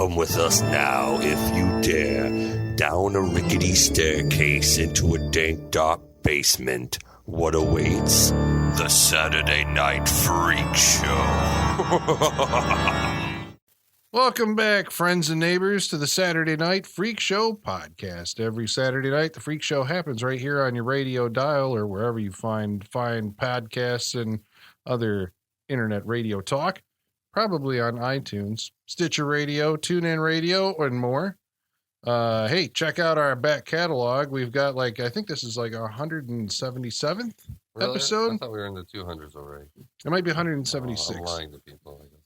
Come with us now, if you dare, down a rickety staircase into a dank, dark basement. What awaits? The Saturday Night Freak Show. Welcome back, friends and neighbors, to the Saturday Night Freak Show podcast. Every Saturday night, the Freak Show happens right here on your radio dial or wherever you find podcasts and other internet radio talk. Probably on iTunes, Stitcher Radio, TuneIn Radio, and more. Hey, check out our back catalog. We've got I think this is like our 177th episode. I thought we were in the 200s already. It might be 176. I'm lying to people, I guess.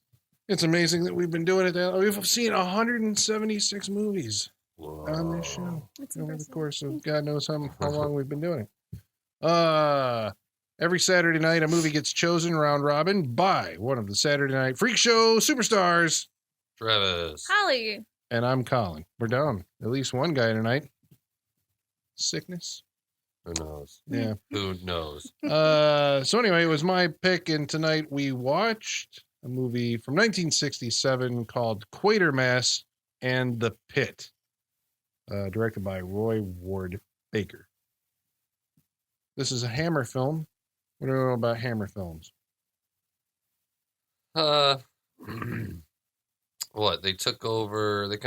It's amazing that we've been doing it. We've seen 176 movies on this show over the course of God knows how long we've been doing it. Every Saturday night, a movie gets chosen round robin by one of the Saturday Night Freak Show superstars. Travis. Holly. And I'm Colin. We're down at least one guy tonight. Sickness. Who knows? Yeah. Who knows? So anyway, it was my pick, and tonight we watched a movie from 1967 called Quatermass and the Pit, directed by Roy Ward Baker. This is a Hammer film. What do you know about Hammer films? What? They took over. They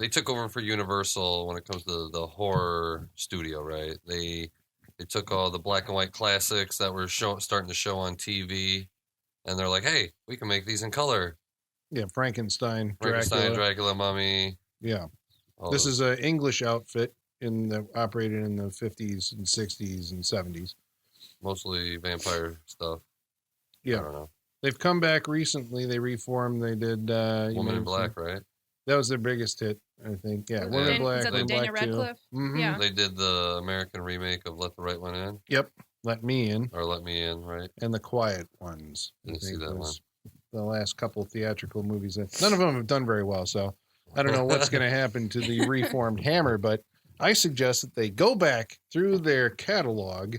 took over for Universal when it comes to the horror studio, right? They took all the black and white classics that were starting to show on TV, and they're like, hey, we can make these in color. Yeah, Frankenstein, Dracula, Mummy. Yeah. This is an English outfit operated in the 50s and 60s and 70s. Mostly vampire stuff. Yeah. I don't know. They've come back recently. They reformed. They did Woman in Black, right? That was their biggest hit, I think. Yeah, Woman in Black. Is that the Daniel Radcliffe? Mm-hmm. Yeah. They did the American remake of Let the Right One In. Yep. Let Me In. Or Let Me In, right? And The Quiet Ones. Didn't see that one. The last couple of theatrical movies. None of them have done very well, so I don't know what's going to happen to the reformed Hammer, but I suggest that they go back through their catalog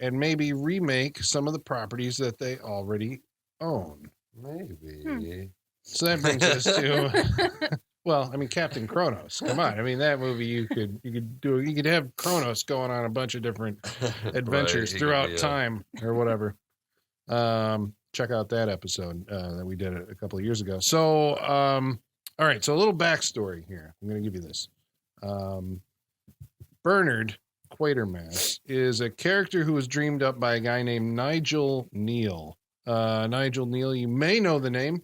and maybe remake some of the properties that they already own. Maybe. So that brings us to, well, I mean, Captain Kronos. Come on, I mean that movie you could have Kronos going on a bunch of different adventures throughout time or whatever. Check out that episode that we did a couple of years ago. So, all right, so a little backstory here. I'm going to give you this. Bernard Quatermass is a character who was dreamed up by a guy named Nigel Neal. Nigel Neal, you may know the name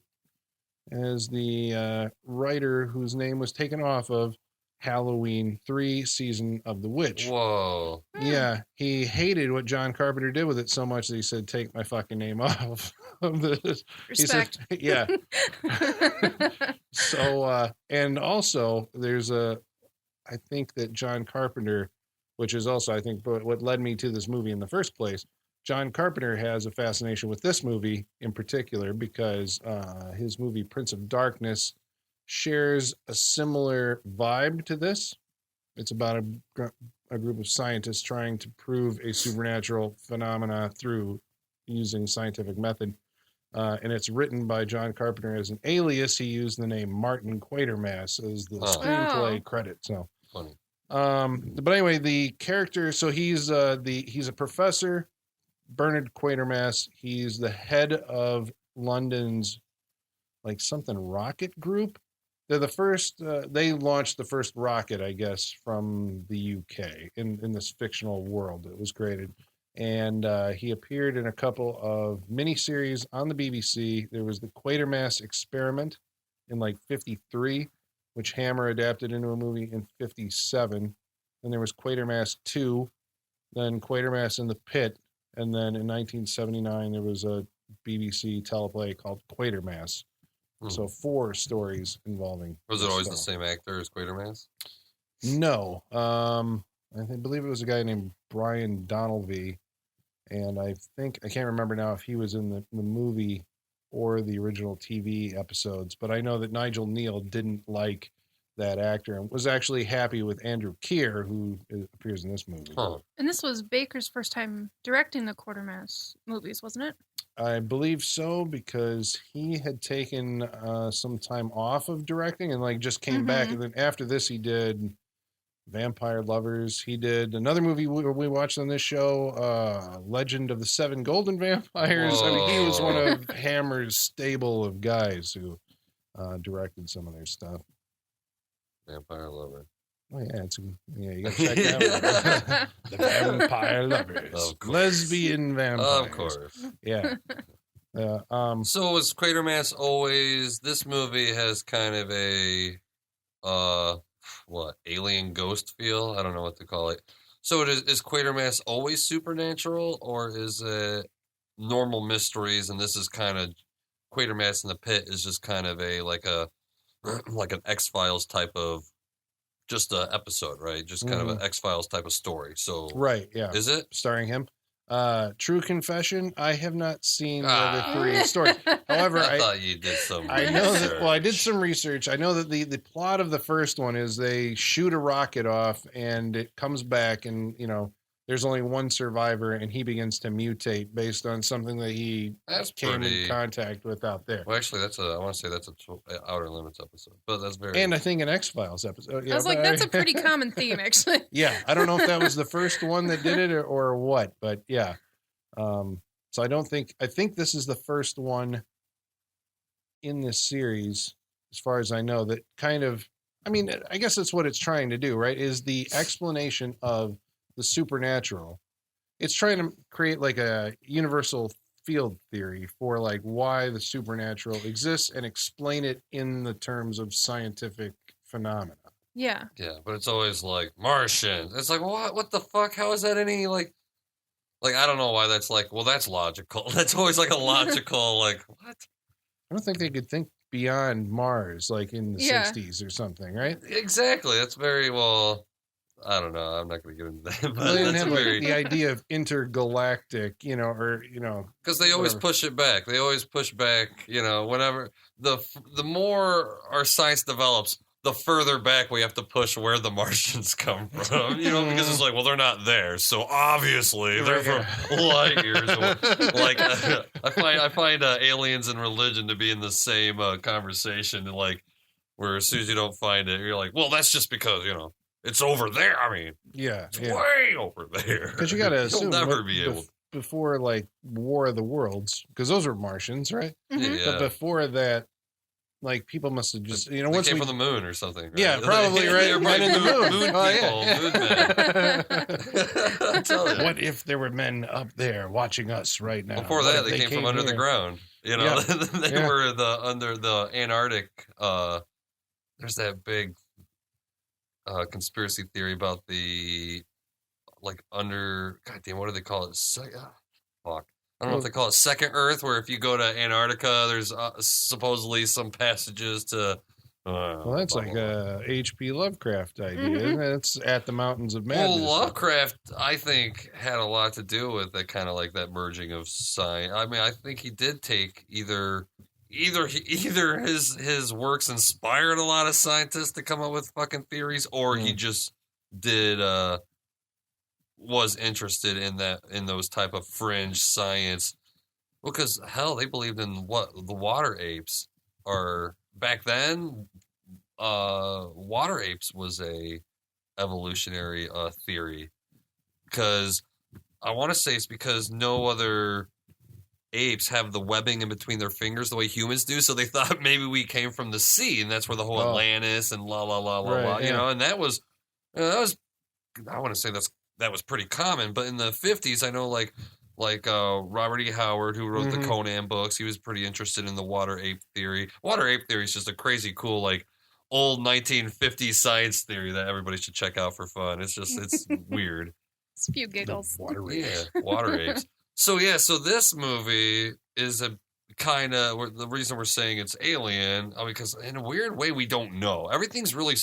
as the writer whose name was taken off of Halloween 3 Season of the Witch. Whoa. Yeah, he hated what John Carpenter did with it so much that he said, take my fucking name off of this. Respect. He said, yeah. So, and also there's I think that John Carpenter, which is also, I think, what led me to this movie in the first place, John Carpenter has a fascination with this movie in particular because his movie Prince of Darkness shares a similar vibe to this. It's about a group of scientists trying to prove a supernatural phenomena through using scientific method. And it's written by John Carpenter as an alias. He used the name Martin Quatermass as the screenplay credit. So funny. But anyway, the character, so he's a professor, Bernard Quatermass. He's the head of London's something rocket group. They're the first, they launched the first rocket, I guess, from the UK in this fictional world that was created. And he appeared in a couple of miniseries on the BBC. There was the Quatermass Experiment in 53, which Hammer adapted into a movie in 57. Then there was Quatermass 2, then Quatermass in the Pit, and then in 1979 there was a BBC teleplay called Quatermass. So 4 stories involving. Was it always the same actor as Quatermass? No. I believe it was a guy named Brian Donalvey. And I can't remember now if he was in the movie or the original TV episodes, but I know that Nigel Neal didn't like that actor and was actually happy with Andrew Keir, who appears in this movie. Huh. And this was Baker's first time directing the Quatermass movies, wasn't it? I believe so, because he had taken some time off of directing and like just came back. And then after this, he did Vampire Lovers. He did another movie we watched on this show, Legend of the Seven Golden Vampires. I mean, he was one of Hammer's stable of guys who directed some of their stuff. Vampire Lover. Oh yeah, you gotta check that out. The Vampire Lovers, lesbian vampires. Of course. Yeah. So was Quatermass always? This movie has kind of a alien ghost feel. I don't know what to call it. So is Quatermass always supernatural, or is it normal mysteries? And this is kind of Quatermass in the Pit is just kind of like an X-Files type of just a episode, right? Just kind of an X-Files type of story. So right, yeah. Is it starring him? True confession, I have not seen the other three stories. However, I thought you did some. I know that. Well, I did some research. I know that the plot of the first one is they shoot a rocket off and it comes back, and there's only one survivor, and he begins to mutate based on something that he came in contact with out there. Well, actually, I want to say that's a Outer Limits episode, but that's very. And I think an X-Files episode. Yeah, I was like, that's a pretty common theme, actually. Yeah, I don't know if that was the first one that did it or what, but yeah. So I think this is the first one in this series, as far as I know, that kind of, I mean, I guess that's what it's trying to do, right? Is the explanation of the supernatural. It's trying to create like a universal field theory for like why the supernatural exists and explain it in the terms of scientific phenomena. Yeah. Yeah, but it's always like Martian. It's like, what the fuck? How is that any like I don't know why that's like, well, that's logical. That's always like a logical, like, what? I don't think they could think beyond Mars, like in the 60s or something, right? Exactly. That's very well. I don't know. I'm not going to get into that. But well, they didn't have like, the idea of intergalactic, because they always push it back. They always push back. Whenever the more our science develops, the further back we have to push where the Martians come from. Because it's like, well, they're not there, so obviously they're from light years away. Like I find aliens and religion to be in the same conversation, like where as soon as you don't find it, you're like, well, that's just because it's over there. I mean, it's way over there. Because you got to assume you'll never be able before like War of the Worlds, because those were Martians, right? Mm-hmm. Yeah. But before that, like people must have just they once came from the moon or something. Right? Yeah, probably right. Men in the moon. Moon people, moon men. I'm telling you. What if there were men up there watching us right now? Before that, they came from under the ground. They were under the Antarctic. There's that big conspiracy theory about the goddamn, what do they call it? Fuck. I don't know if they call it second Earth, where if you go to Antarctica, there's supposedly some passages to. Well, that's like a H.P. Lovecraft idea. Mm-hmm. It's at the Mountains of Madness. Well, Lovecraft, I think, had a lot to do with that kind of like that merging of science. I mean, I think he did take either his works inspired a lot of scientists to come up with fucking theories, or he just did was interested in those type of fringe science. Because hell, they believed in what the water apes are back then. Water apes was a evolutionary theory, because I want to say it's because no other apes have the webbing in between their fingers the way humans do, so they thought maybe we came from the sea, and that's where the whole Atlantis and la la la la la, and that was I want to say that was pretty common. But in the 50s, I know like Robert E. Howard, who wrote the Conan books, he was pretty interested in the water ape theory. Water ape theory is just a crazy cool like old 1950s science theory that everybody should check out for fun. It's weird. It's a few giggles. Water apes. Yeah, water apes. So this movie is a kind of the reason we're saying it's alien, because in a weird way we don't know. Everything's really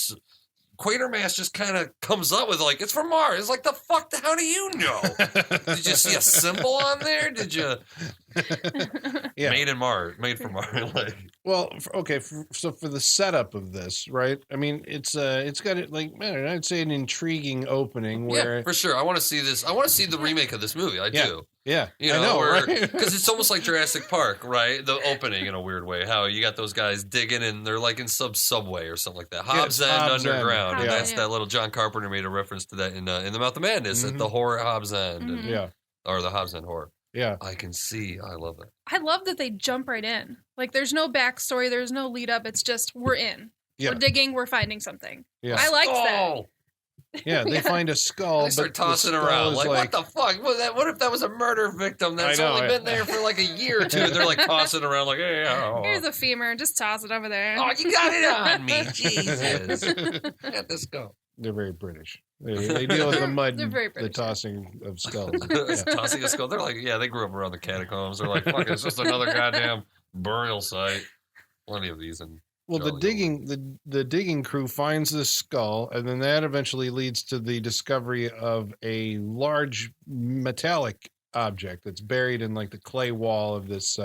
Quatermass just kind of comes up with like, it's from Mars. It's like, how do you know? Did you see a symbol on there? Did you Yeah. Made in Mars, made for Mars. Like, Well, so for the setup of this, right? I mean, it's got it like, man, I'd say an intriguing opening where yeah, for sure. I want to see this. I want to see the remake of this movie. I Yeah. do. yeah, You I know, right? because it's almost like Jurassic Park, right? The opening in a weird way. How you got those guys digging and they're like in subway or something like that. Hobbs it's End Hobbs End. Underground, and Yeah. that's that little John Carpenter made a reference to that in the Mouth of Madness, at the horror at Hobbs End, and- yeah, or the Hobbs End horror. yeah, I can see. I love that. I love that they jump right in. Like, there's no backstory, there's no lead up. It's just we're in. Yeah. We're digging. We're finding something. yeah. I liked that. Oh, Yeah, they find a skull. they start but the tossing skull around is like, what the fuck? What if that was a murder victim that's I know, only yeah. been there for like a year or two? They're like tossing around like, hey, oh, Here's a femur. Just toss it over there. oh, you got it on me, Jesus. Let this go. They're very British. They deal with the mud, They're and very the British. tossing of skulls. Tossing a skull. They're like, yeah, they grew up around the catacombs. They're like, fuck, it's just another goddamn burial site. Plenty of these. And Well, the Jolly digging the digging crew finds this skull, and then that eventually leads to the discovery of a large metallic object that's buried in like the clay wall of this.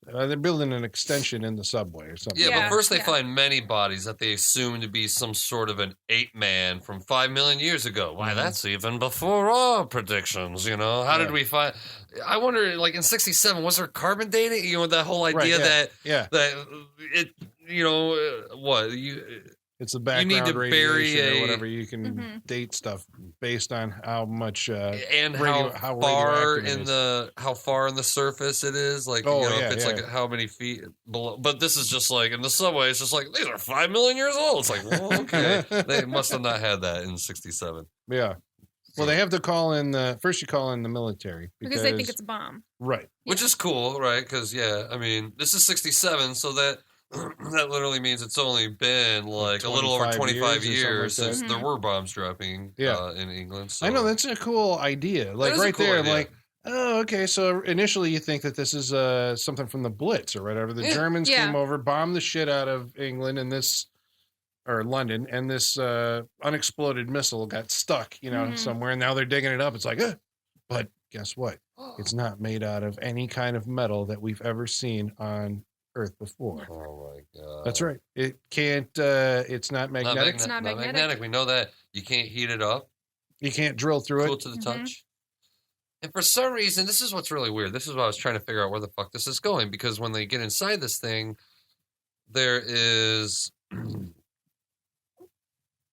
They're building an extension in the subway or something. yeah, Yeah, but first they yeah. find many bodies that they assume to be some sort of an ape man from 5 million years ago. Why, Mhm. that's even before our predictions, you know? How did Yeah. we find... I wonder, like, in 67, was there carbon dating? You know, that whole idea Right, yeah. that Yeah, it, you know, what? it's the need background to bury radiation a- or whatever. You can Mhm. date stuff based on how much. And how far radioactive it in is. how far in the surface it is, like, Oh, you know, yeah, if it's yeah. like how many feet below. But this is just like in the subway. It's just like these are 5 million years old. It's like, well, okay, they must have not had that in '67. Yeah. Well, they have to call in the first. You call in the military because they think it's a bomb. right. Which is cool, right? Because yeah, I mean, this is '67, so that that literally means it's only been like a little over 25 years or years something like since that. there were bombs dropping Yeah. in England. So. I know that's a cool idea. Like is a right cool there, idea. like, oh, okay. So initially you think that this is something from the Blitz or whatever. The Yeah. Germans Yeah. came over, bombed the shit out of England and this, or London, and this unexploded missile got stuck, Mhm. somewhere. And now they're digging it up. It's like, but guess what? It's not made out of any kind of metal that we've ever seen on Earth before. Oh my god. That's right. It can't. It's not magnetic. It's not magnetic. magnetic. We know that. You can't heat it up. You can't drill through Cool it. to the Mhm. touch. And for some reason, this is what's really weird. This is what I was trying to figure out where the fuck this is going. Because when they get inside this thing, there is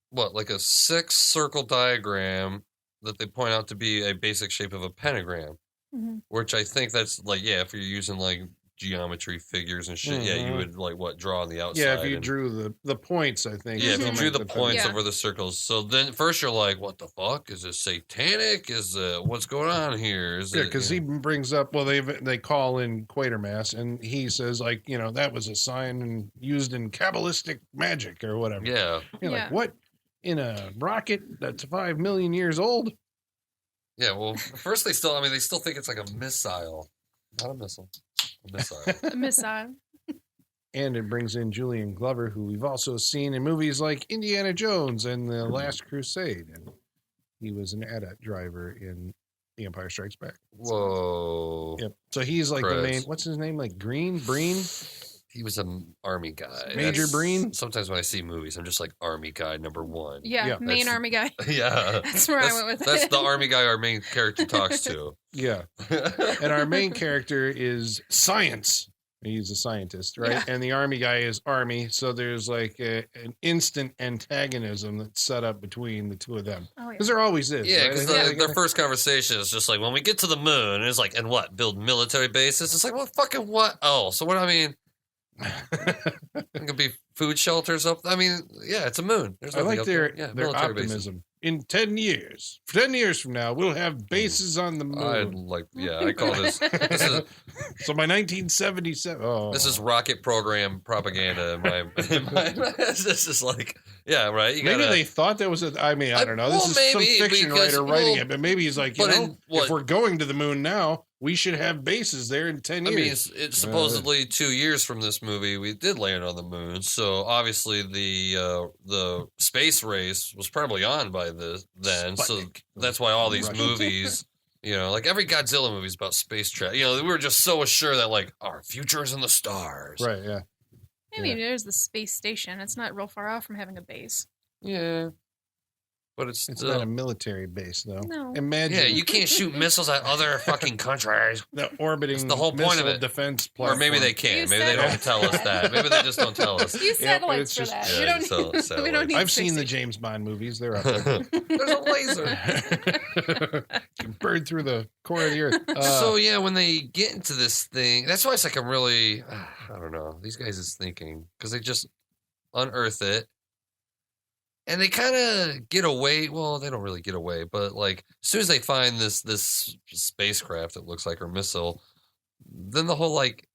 what, like a 6-circle diagram that they point out to be a basic shape of a pentagram. Mhm. Which I think that's like, yeah, if you're using like geometry figures and shit, yeah, you Mhm. would like what, draw on the outside. Yeah, if you and- drew the points, I think. yeah, if is you what drew makes the it points Yeah. over the circles. So then first you're like, what the fuck? Is this satanic? What's going on here? Is Yeah, it, because you he brings up. Well, they call in Quatermass, and he says like, that was a sign and used in Kabbalistic magic or whatever. know, yeah. You're Yeah. like, what? In a rocket that's 5 million years old? Yeah, well, first they still think it's like a missile. Not a missile. A missile. A missile. And it brings in Julian Glover, who we've also seen in movies like Indiana Jones and The Last Crusade, and he was an AT-AT driver in The Empire Strikes Back. Whoa. Yep. So he's like the Creds. main. What's his name? Like Breen? He was an army guy. Major That's- Breen? Sometimes when I see movies, I'm just like army guy number 1. Yeah, Yeah, main that's- army guy. Yeah. That's where I went with That's it. the army guy our main character talks to. Yeah. And our main character is Science. He's a scientist, right? Yeah. And the army guy is Army. So there's like an instant antagonism that's set up between the two of them. Oh, yeah. Because there always is. Yeah, right? because I think their first conversation is just like, when we get to the moon, and it's like, and what? Build military bases? It's like, well, fucking what? Oh, so what? I mean, it could be food shelters up. I mean, yeah, it's a moon. There's I nothing like up their there. Yeah, their military bases. optimism. In 10 years, 10 years from now, we'll have bases on the I'd moon. like, yeah, I call this. This is So by 1977, this is rocket program propaganda. This is like, yeah, right. You maybe gotta, they thought that was I mean, I don't know. This well, is some maybe, fiction because- writer writing well, it, but maybe he's like, you but know, in what- if we're going to the moon now, we should have bases there in 10 I years. mean, it's supposedly 2 years from this movie we did land on the moon. So obviously the space race was probably on by then. So Sputnik. that's why all these Russian. movies You know, like every Godzilla movie is about space travel. You know, we were just so assured that like our future is in the stars. Right. Yeah. I mean, there's the space station. It's not real far off from having a base. Yeah. But it's It's still, not a military base, though. No. Imagine yeah, you can't shoot missiles at other fucking countries. the orbiting That's the whole point of missile it. defense Or platform. maybe they can. You Maybe they said don't tell us that. Maybe they just don't tell us. Use Yeah, but satellites it's for just- that. Yeah, we don't so- need. We don't satellites. need. I've seen the space James Bond movies. They're up there. There's a laser. You can burn through the core of the earth. So yeah, when they get into this thing, that's why it's like I'm really, I don't know, these guys is thinking because they just unearth it, and they kind of get away. Well, they don't really get away, but like as soon as they find this spacecraft, it looks like or missile, then the whole like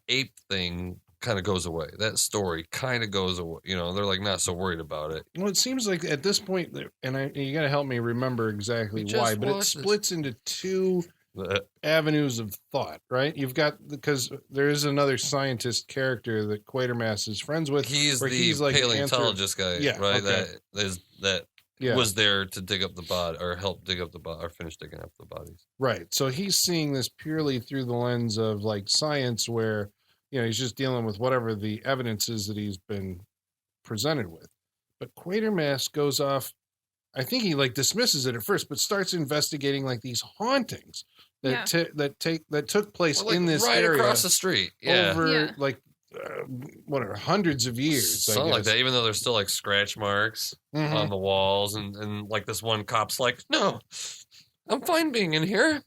ape thing kind of goes away. That story kind of goes away. You know, they're like not so worried about it. Well, it seems like at this point, and you got to help me remember exactly We just why, but it watched this. splits into two avenues of thought, right? You've got, because there is another scientist character that Quatermass is friends with. He's where the he's like paleontologist guy, Yeah, right? okay. That Yeah, was there to dig up the body or help dig up the body or finish digging up the bodies. right. So he's seeing this purely through the lens of like science, where, you know, he's just dealing with whatever the evidence is that he's been presented with. But Quatermass goes off. I think he like dismisses it at first, but starts investigating like these hauntings that that took place Well, like, in this right area across the street, yeah, over Yeah. like whatever hundreds of years. I something like guess. that. Even though there's still like scratch marks Mhm. on the walls, and like this one cop's like, "No, I'm fine being in here,"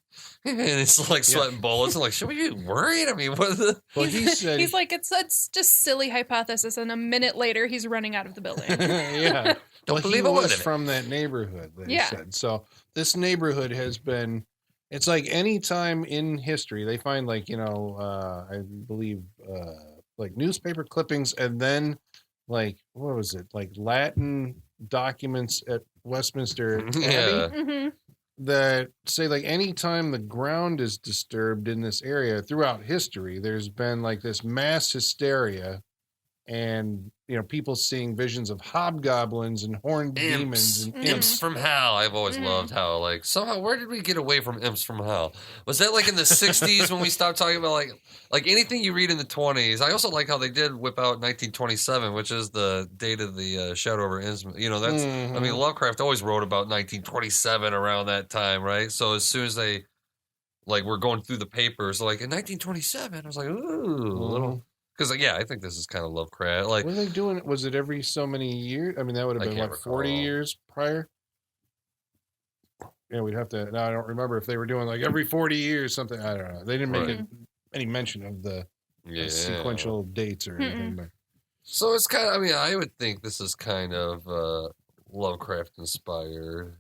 and it's like sweating bullets. I'm like, should we be worried? I mean, what? Well, he said he's like, it's just silly hypothesis, and a minute later, he's running out of the building. yeah. Don't Well, believe he a word was of it. from that neighborhood, they Yeah. said. So this neighborhood has been, it's like any time in history, they find like, you know, I believe like newspaper clippings and then like, what was it? Like Latin documents at Westminster Abbey Yeah. hmm that say like anytime the ground is disturbed in this area throughout history, there's been like this mass hysteria and, you know, people seeing visions of hobgoblins and horned demons and Imps from hell. I've always Mhm. loved how, like, somehow, where did we get away from imps from hell? Was that like in the 60s when we stopped talking about like anything you read in the 20s? I also like how they did whip out 1927, which is the date of the Shadow over Innsmouth. You know, that's, I mean, Lovecraft always wrote about 1927 around that time, right? So as soon as they, like, were going through the papers, like, in 1927, I was like, ooh, a little. Because, yeah, I think this is kind of Lovecraft. Like, were they doing it? Was it every so many years? I mean, that would have I been can't what, 40 recall. years prior? Yeah, we'd have to. Now I don't remember if they were doing like every 40 years something. I don't know. They didn't make Right. any mention of the yeah. sequential dates or anything. But So it's kind of, I mean, I would think this is kind of Lovecraft inspired,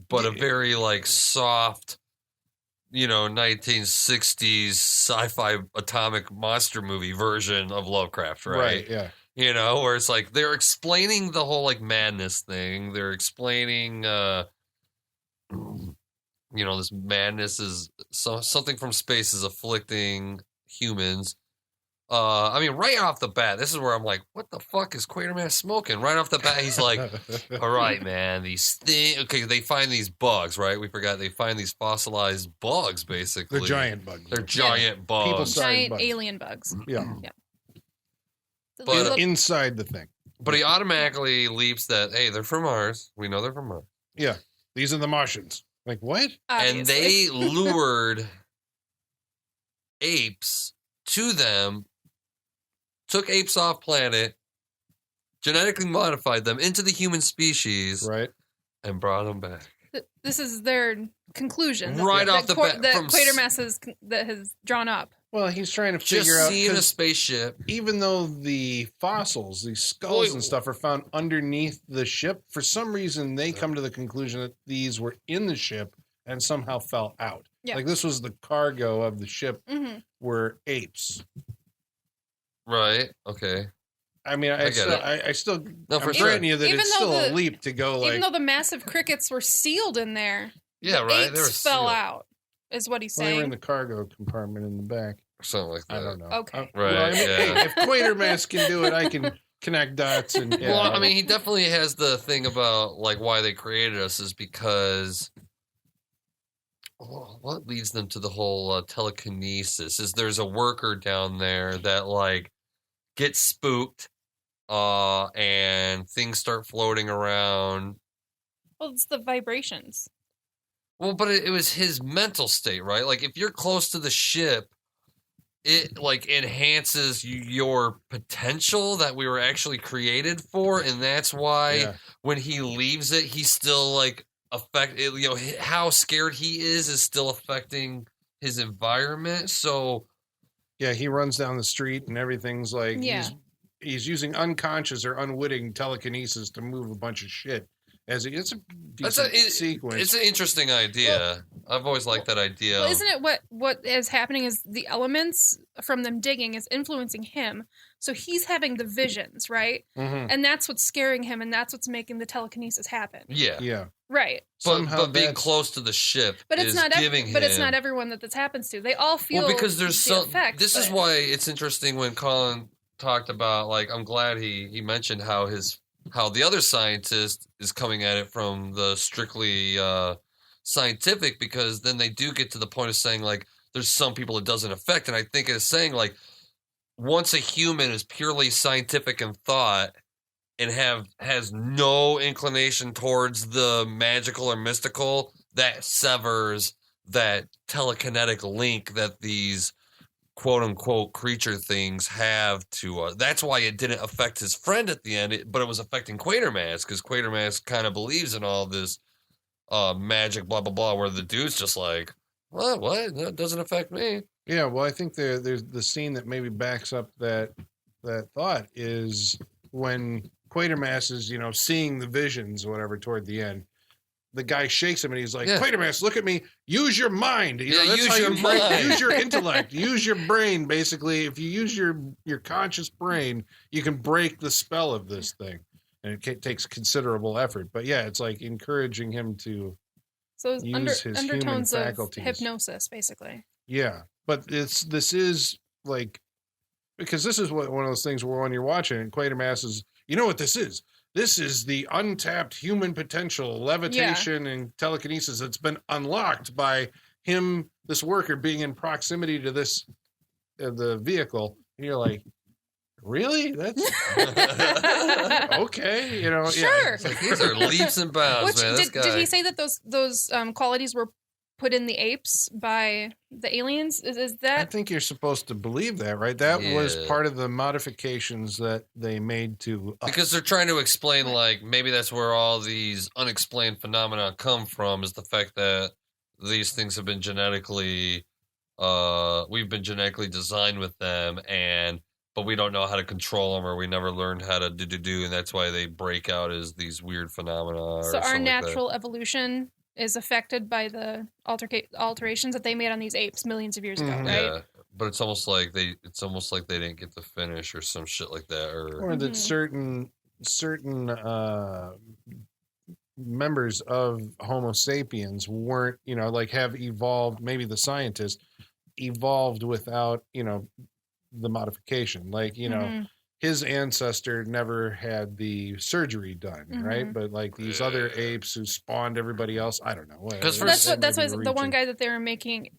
but a Yeah. very like soft, you know, 1960s sci-fi atomic monster movie version of Lovecraft, right? yeah. You know, where it's like they're explaining the whole like madness thing. They're explaining, you know, this madness is something from space is afflicting humans. I mean, right off the bat, this is where I'm like, what the fuck is Quatermass smoking? Right off the bat, he's like, all right, man, these things. Okay, they find these bugs, right? We forgot they find these fossilized bugs, basically. They're giant bugs. They're giant bugs. People-sized Giant bugs. alien bugs. Yeah. So But- they look- Inside the thing. But he automatically leaps that, hey, they're from Mars. We know they're from Mars. Yeah. These are the Martians. Like, what? And obviously. they lured apes to them, took apes off planet, genetically modified them into the human species, Right. and brought them back. This is their conclusion. Right off the bat, That from Quatermass has drawn up. Well, he's trying to Just figure out. seeing a 'cause spaceship. even though the fossils, these skulls and stuff, are found underneath the ship, for some reason they come to the conclusion that these were in the ship and somehow fell out. Yeah. Like this was the cargo of the ship hmm were apes. Right. Okay. I mean, I get I still, No, I'm for sure. granting you that Even it's though still a the- leap to go Even like, though the massive crickets were sealed in there, Yeah, the right. They were apes fell sealed. out, is what he's well, they were in saying. the cargo compartment in the back. Something like that. I don't know. Okay. Well, I Right, mean, yeah. hey, if Quatermass can do it, I can connect dots. And yeah. Well, I mean, he definitely has the thing about like why they created us is because what leads them to the whole telekinesis is there's a worker down there that like gets spooked and things start floating around. Well, it's the vibrations. Well, but it was his mental state, right? Like if you're close to the ship, it like enhances your potential that we were actually created for, and that's why when he leaves it, he's still like how scared he is still affecting his environment. So yeah, he runs down the street and everything's like Yeah. he's using unconscious or unwitting telekinesis to move a bunch of shit. It's a decent sequence. It's an interesting idea. I've always liked that idea. Well, isn't it what is happening is the elements from them digging is influencing him. So he's having the visions, right? Mhm. And that's what's scaring him, and that's what's making the telekinesis happen. Yeah. Yeah. Right. But being close to the ship But it's is not giving him... but it's not everyone that this happens to. They all feel Well, because there's the some... effects, This is but- why it's interesting when Colin talked about, like, I'm glad he mentioned how the other scientist is coming at it from the strictly scientific, because then they do get to the point of saying, like, there's some people it doesn't affect. And I think it's saying, like, once a human is purely scientific in thought and has no inclination towards the magical or mystical, that severs that telekinetic link that these quote-unquote creature things have to that's why it didn't affect his friend at the end, but it was affecting Quatermass, because Quatermass kind of believes in all this magic blah blah blah, where the dude's just like, what that doesn't affect me. Yeah, well, I think there's the scene that maybe backs up that thought is when Quatermass is, seeing the visions or whatever toward the end. The guy shakes him and he's like, Quatermass, look at me. Use your mind. That's use how your you break, mind. use your intellect. Use your brain, basically. If you use your conscious brain, you can break the spell of this thing. And it takes considerable effort. But yeah, it's like encouraging him to So it's use his human undertones of faculties. hypnosis, basically. Yeah, but this is like, because this is one of those things where when you're watching it, Quatermass is, you know what this is? This is the untapped human potential, levitation and telekinesis that's been unlocked by him, this worker, being in proximity to this the vehicle. And you're like, really? That's okay, Sure. Yeah. It's like, these are leaps and bounds, man. Did he say that those qualities were put in the apes by the aliens? Is I that? think you're supposed to believe that, right? That was Yeah. part of the modifications that they made to us. Because they're trying to explain, like, maybe that's where all these unexplained phenomena come from, is the fact that these things have been genetically, we've been genetically designed with them, but we don't know how to control them, or we never learned how to do, and that's why they break out as these weird phenomena. Or So our something like that. natural evolution is affected by the alterations that they made on these apes millions of years ago, Mhm. right? Yeah, but it's almost like they didn't get the finish or some shit like that, or that Mhm. certain members of Homo sapiens weren't, have evolved. Maybe the scientists evolved without, the modification. Like, Mhm. his ancestor never had the surgery done, right? Mhm. But like these other apes who spawned everybody else, I don't know. Because So that's Maybe why we're the one reaching. guy that they were making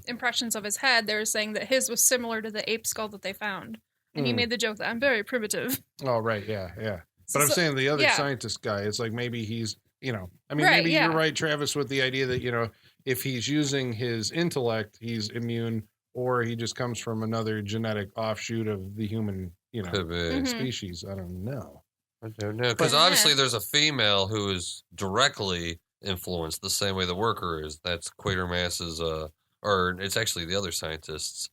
impressions of his head, they were saying that his was similar to the ape skull that they found, and he Mm. made the joke that I'm very primitive. Oh, right, yeah. But I'm So- saying the other yeah. scientist guy is like, maybe he's, I mean, Right, maybe yeah. you're right, Travis, with the idea that, if he's using his intellect, he's immune, or he just comes from another genetic offshoot of the human, Could be. Mhm. species. I don't know. I don't know. Because But- obviously there's a female who is directly influenced the same way the worker is. That's Quatermass's, or it's actually the other scientist's,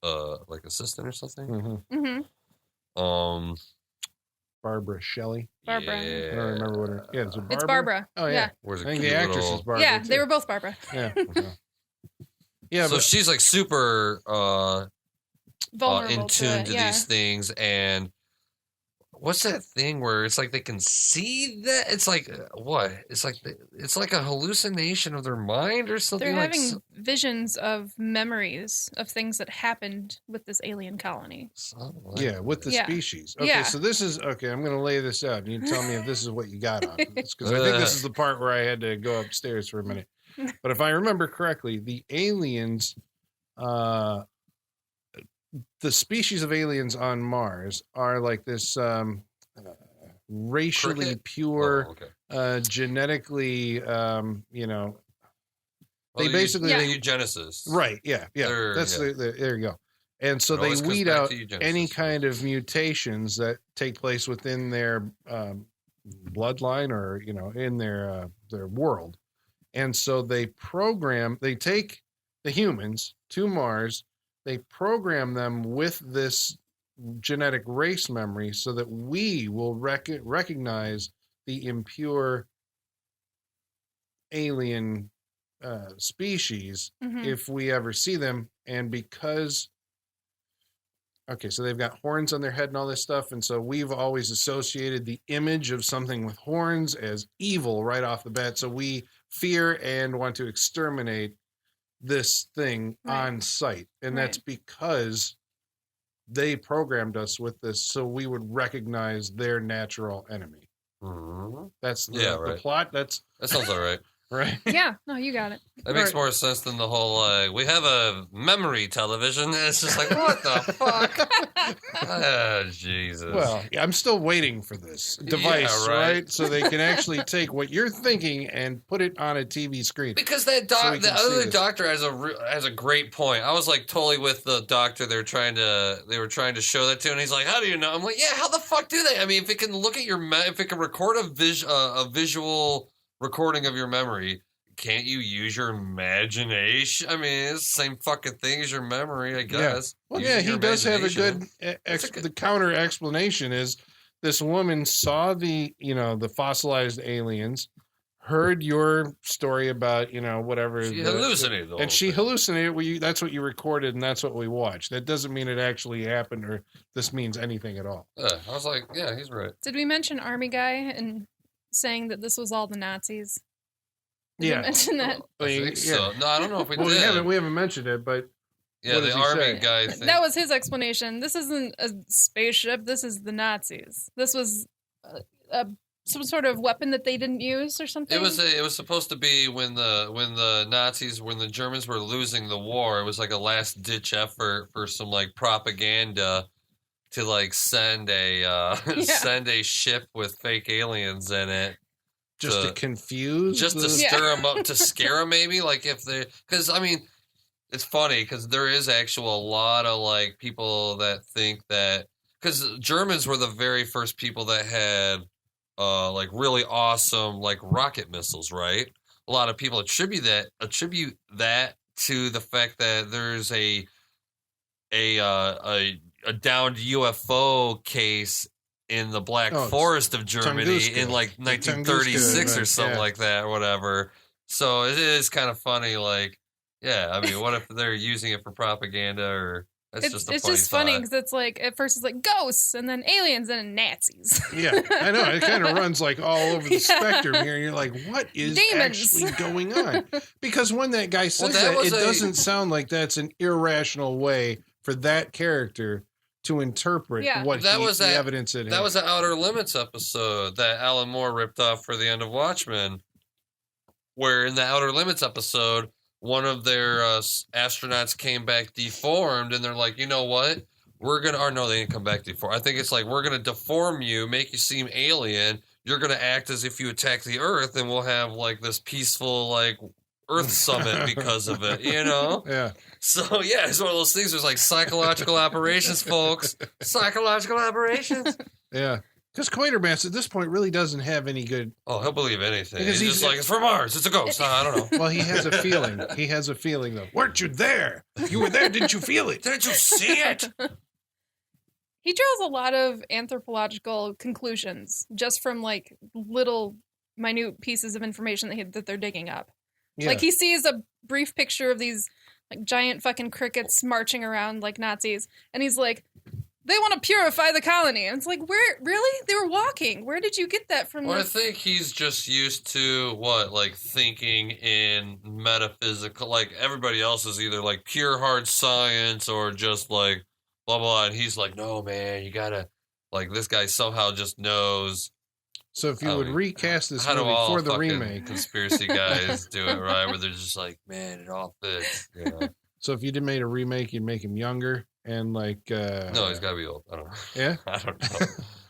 like assistant or something. Mhm. Hmm. Barbara Shelley. Barbara. Yeah. I don't remember what her. Yeah, is it Barbara? It's Barbara. Oh, yeah. Where's I a think cute the actress little... is Barbara. Yeah, too. they were both Barbara. Yeah. Yeah, So but she's like super Vulnerable in to tune it, to yeah. these things. And what's that thing where it's like they can see that? It's like what? It's like a hallucination of their mind or something. They're like having visions of memories of things that happened with this alien colony. something like yeah, with the Yeah. species. Okay, Yeah. so this is okay. I'm going to lay this out, and you tell me if this is what you got on this, because I think this is the part where I had to go upstairs for a minute. But if I remember correctly, the aliens, the species of aliens on Mars are like this racially Cricket? pure, Oh, okay. genetically, Well, they basically Yeah. the eugenicists. right, yeah, They're- that's yeah. there you go. And so It they always comes weed back out to eugenicists. any kind of mutations that take place within their bloodline or in their world. And so they take the humans to Mars, they program them with this genetic race memory so that we will recognize the impure alien species Mhm. if we ever see them. And because so they've got horns on their head and all this stuff, and so we've always associated the image of something with horns as evil right off the bat, so we fear and want to exterminate this thing Right. on sight. And Right. that's because they programmed us with this so we would recognize their natural enemy. Mhm. That's the, Yeah, the right. plot. That's That sounds all right. right. Yeah, no, you got it. That makes Right. more sense than the whole, we have a memory television. It's just like, what the fuck? Ah, Jesus. Well, I'm still waiting for this device, Yeah, right? right. So they can actually take what you're thinking and put it on a TV screen. Because that So we the can see other this. doctor has a great point. I was like totally with the doctor. They were trying to show that to, and he's like, "How do you know?" I'm like, "Yeah, how the fuck do they? I mean, if it can look at if it can record a visual recording of your memory, can't you use your imagination? I mean, it's the same fucking thing as your memory, I guess." Well, Using yeah, he your does have a imagination. good, That's a good- the counter explanation is this woman saw the fossilized aliens, heard your story about whatever She the- hallucinated, the and whole she thing. hallucinated. That's what you recorded, and that's what we watched. That doesn't mean it actually happened, or this means anything at all. I was like, yeah, he's right. Did we mention Army Guy and saying that this was all the Nazis? Did Yeah. we mention that? I I mean, think so. No, I don't know if we Well, did. we haven't mentioned it, but Yeah, what the does he army say? guy thing. That was his explanation. This isn't a spaceship. This is the Nazis. This was some sort of weapon that they didn't use or something. It was supposed to be when the Germans were losing the war. It was like a last ditch effort for some like propaganda to like send a send a ship with fake aliens in it. just to confuse, Just to the- stir them up, to scare them, maybe. Like if they, because I mean, it's funny because there is actual a lot of like people that think that because Germans were the very first people that had like really awesome like rocket missiles, right? A lot of people attribute that to the fact that there's a downed UFO case in the Black Oh, Forest of Germany Tunguska. in like The 1936 Tunguska or something event, like that or whatever. So it is kind of funny, like, yeah, I mean, what if they're using it for propaganda or that's just a it's funny just funny thought. because it's like at first it's like ghosts and then aliens and then Nazis. Yeah, I know. It kind of runs like all over the Yeah. spectrum here. And you're like, what is Demons. actually going on? Because when that guy says that that, was it a- doesn't sound like that's an irrational way for that character to interpret Yeah. what That was the that- evidence it That had. was the Outer Limits episode that Alan Moore ripped off for the end of Watchmen, where in the Outer Limits episode, one of their astronauts came back deformed, and they're like, you know what? We're going to, or no, they didn't come back deformed. I think it's like, we're going to deform you, make you seem alien. You're going to act as if you attack the Earth, and we'll have like this peaceful, like, Earth summit because of it, you know? Yeah. So, yeah, it's one of those things. There's like psychological operations, folks. Psychological operations. Yeah. Because Quatermass at this point really doesn't have any good. Oh, he'll believe anything. Because He's he's- just like, it's from Mars. It's a ghost. I don't know. Well, he has a feeling. He has a feeling, though. Weren't you there? You were there. Didn't you feel it? Didn't you see it? He draws a lot of anthropological conclusions just from like little minute pieces of information that they're digging up. Yeah. Like he sees a brief picture of these like giant fucking crickets marching around like Nazis, and he's like, "They want to purify the colony." And it's like, where really? They were walking. Where did you get that from? Well, I the- think he's just used to what, like thinking in metaphysical. Like everybody else is either like pure hard science or just like blah blah. And he's like, no man, you gotta like this guy somehow just knows So if you would recast this How do movie all for the fucking remake, conspiracy guys do it, right? Where they're just like, man, it all fits. You know? so if you did made a remake, you'd make him younger and like. No, he's got to be old. I don't know. Yeah. I don't know. Well,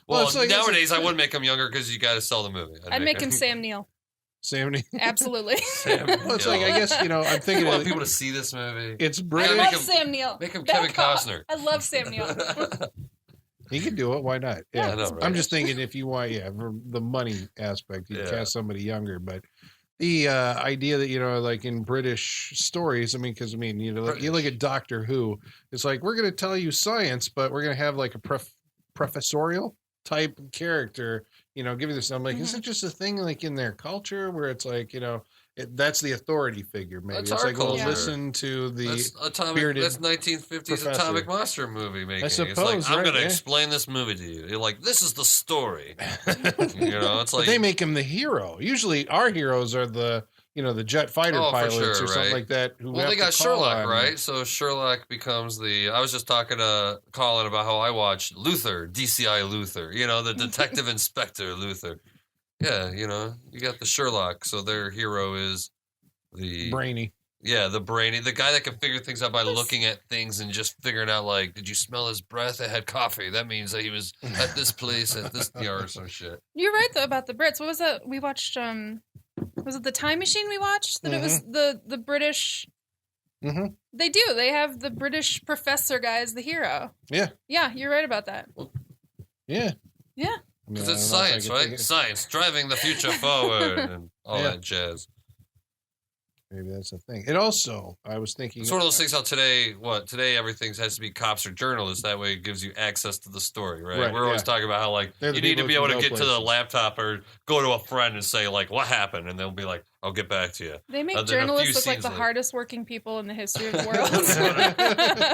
Well, it's like- nowadays I would make him younger because you got to sell the movie. I'd make him Sam Neill. Sam Neill. Absolutely. Sam Well, it's like, I guess, I'm I thinking want of, people to see this movie. it's I British. make love him- Sam Neill. Make him Back Kevin off. Costner. I love Sam Neill. He can do it. Why not? I Yeah. know, right? I'm just thinking if you want, for the money aspect, you Yeah. cast somebody younger. But the idea that, like in British stories, because you look at Doctor Who, it's like, we're going to tell you science, but we're going to have like a professorial type character, giving this. I'm like, is it just a thing like in their culture where it's like, that's the authority figure? Maybe That's it's our like, well, culture. listen to the. That's 1950s professor. Atomic Monster movie making. suppose, it's like, I'm right, going to yeah. explain this movie to you. You're like, this is the story. It's But like they make him the hero. Usually, our heroes are the the jet fighter Oh, for pilots sure, or something right. like that. Who well, have they to got call Sherlock, on- right? So Sherlock becomes the. I was just talking to Colin about how I watched Luther, DCI Luther. The detective inspector Luther. Yeah, you got the Sherlock. So their hero is the Brainy. Yeah, the brainy, the guy that can figure things out by looking at things and just figuring out, like, did you smell his breath? It had coffee. That means that he was at this place at this or some shit. You're right though about the Brits. What was that we watched? Was it the Time Machine we watched? That it was the British. Mhm. They do. They have the British professor guy as the hero. Yeah. Yeah, you're right about that. Yeah. Yeah. Because I it's don't know if I science, could right? think of- Science driving the future forward and all Yeah. that jazz. Maybe that's the thing. And also, I was thinking. It's one of those things how today everything has to be cops or journalists. That way it gives you access to the story, right? Right, We're always yeah. talking about how, like, They're the you need to people be who able to can get go to the places. laptop or go to a friend and say, like, what happened? And they'll be like, I'll get back to you. They make Then a few journalists look like scenes the later. hardest working people in the history of the world.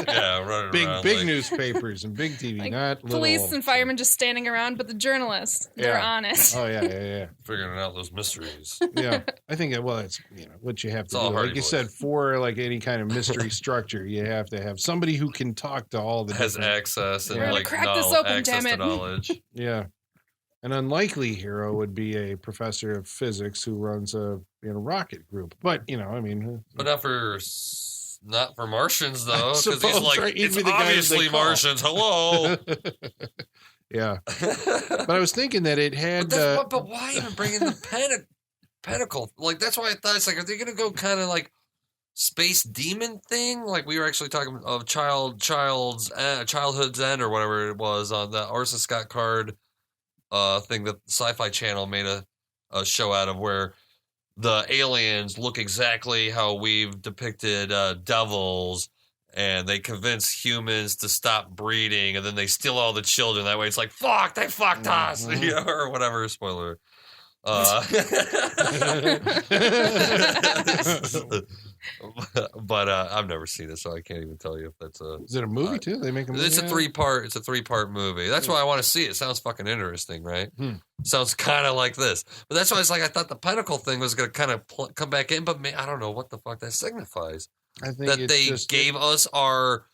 Yeah, running around. Big like, newspapers and big TV, Like, not Police little- and firemen just standing around, but the journalists, they're Yeah. honest. Oh yeah. figuring out those mysteries. Yeah. I think it's what you have to It's all do. Hardy Like you Boys. said, for like any kind of mystery structure, you have to have somebody who can talk to all the Has different- access and We're gonna like crack this open, access damn to it. knowledge. Yeah. An unlikely hero would be a professor of physics who runs a rocket group. But But not for Martians though, because he's suppose, like, right? He'd it's be the guy that they obviously call. Martians. Hello. yeah. But I was thinking that it had. but why even bring in the pentacle? Like, that's why I thought it's like, are they gonna go kind of like space demon thing? Like, we were actually talking of childhood's end or whatever it was on the Orson Scott Card thing that Sci-Fi Channel made a show out of, where the aliens look exactly how we've depicted devils, and they convince humans to stop breeding, and then they steal all the children. That way it's like, fuck, they fucked us, Mhm. or whatever, spoiler. But I've never seen it, so I can't even tell you if that's a... Is it a movie too? They make a movie. It's a out of it? three-part movie. That's why I want to see it. It sounds fucking interesting, right? Sounds kind of like this. But that's why it's like, I thought the Pinnacle thing was going to kind of come back in, but I don't know what the fuck that signifies. I think That it's they just, gave us our...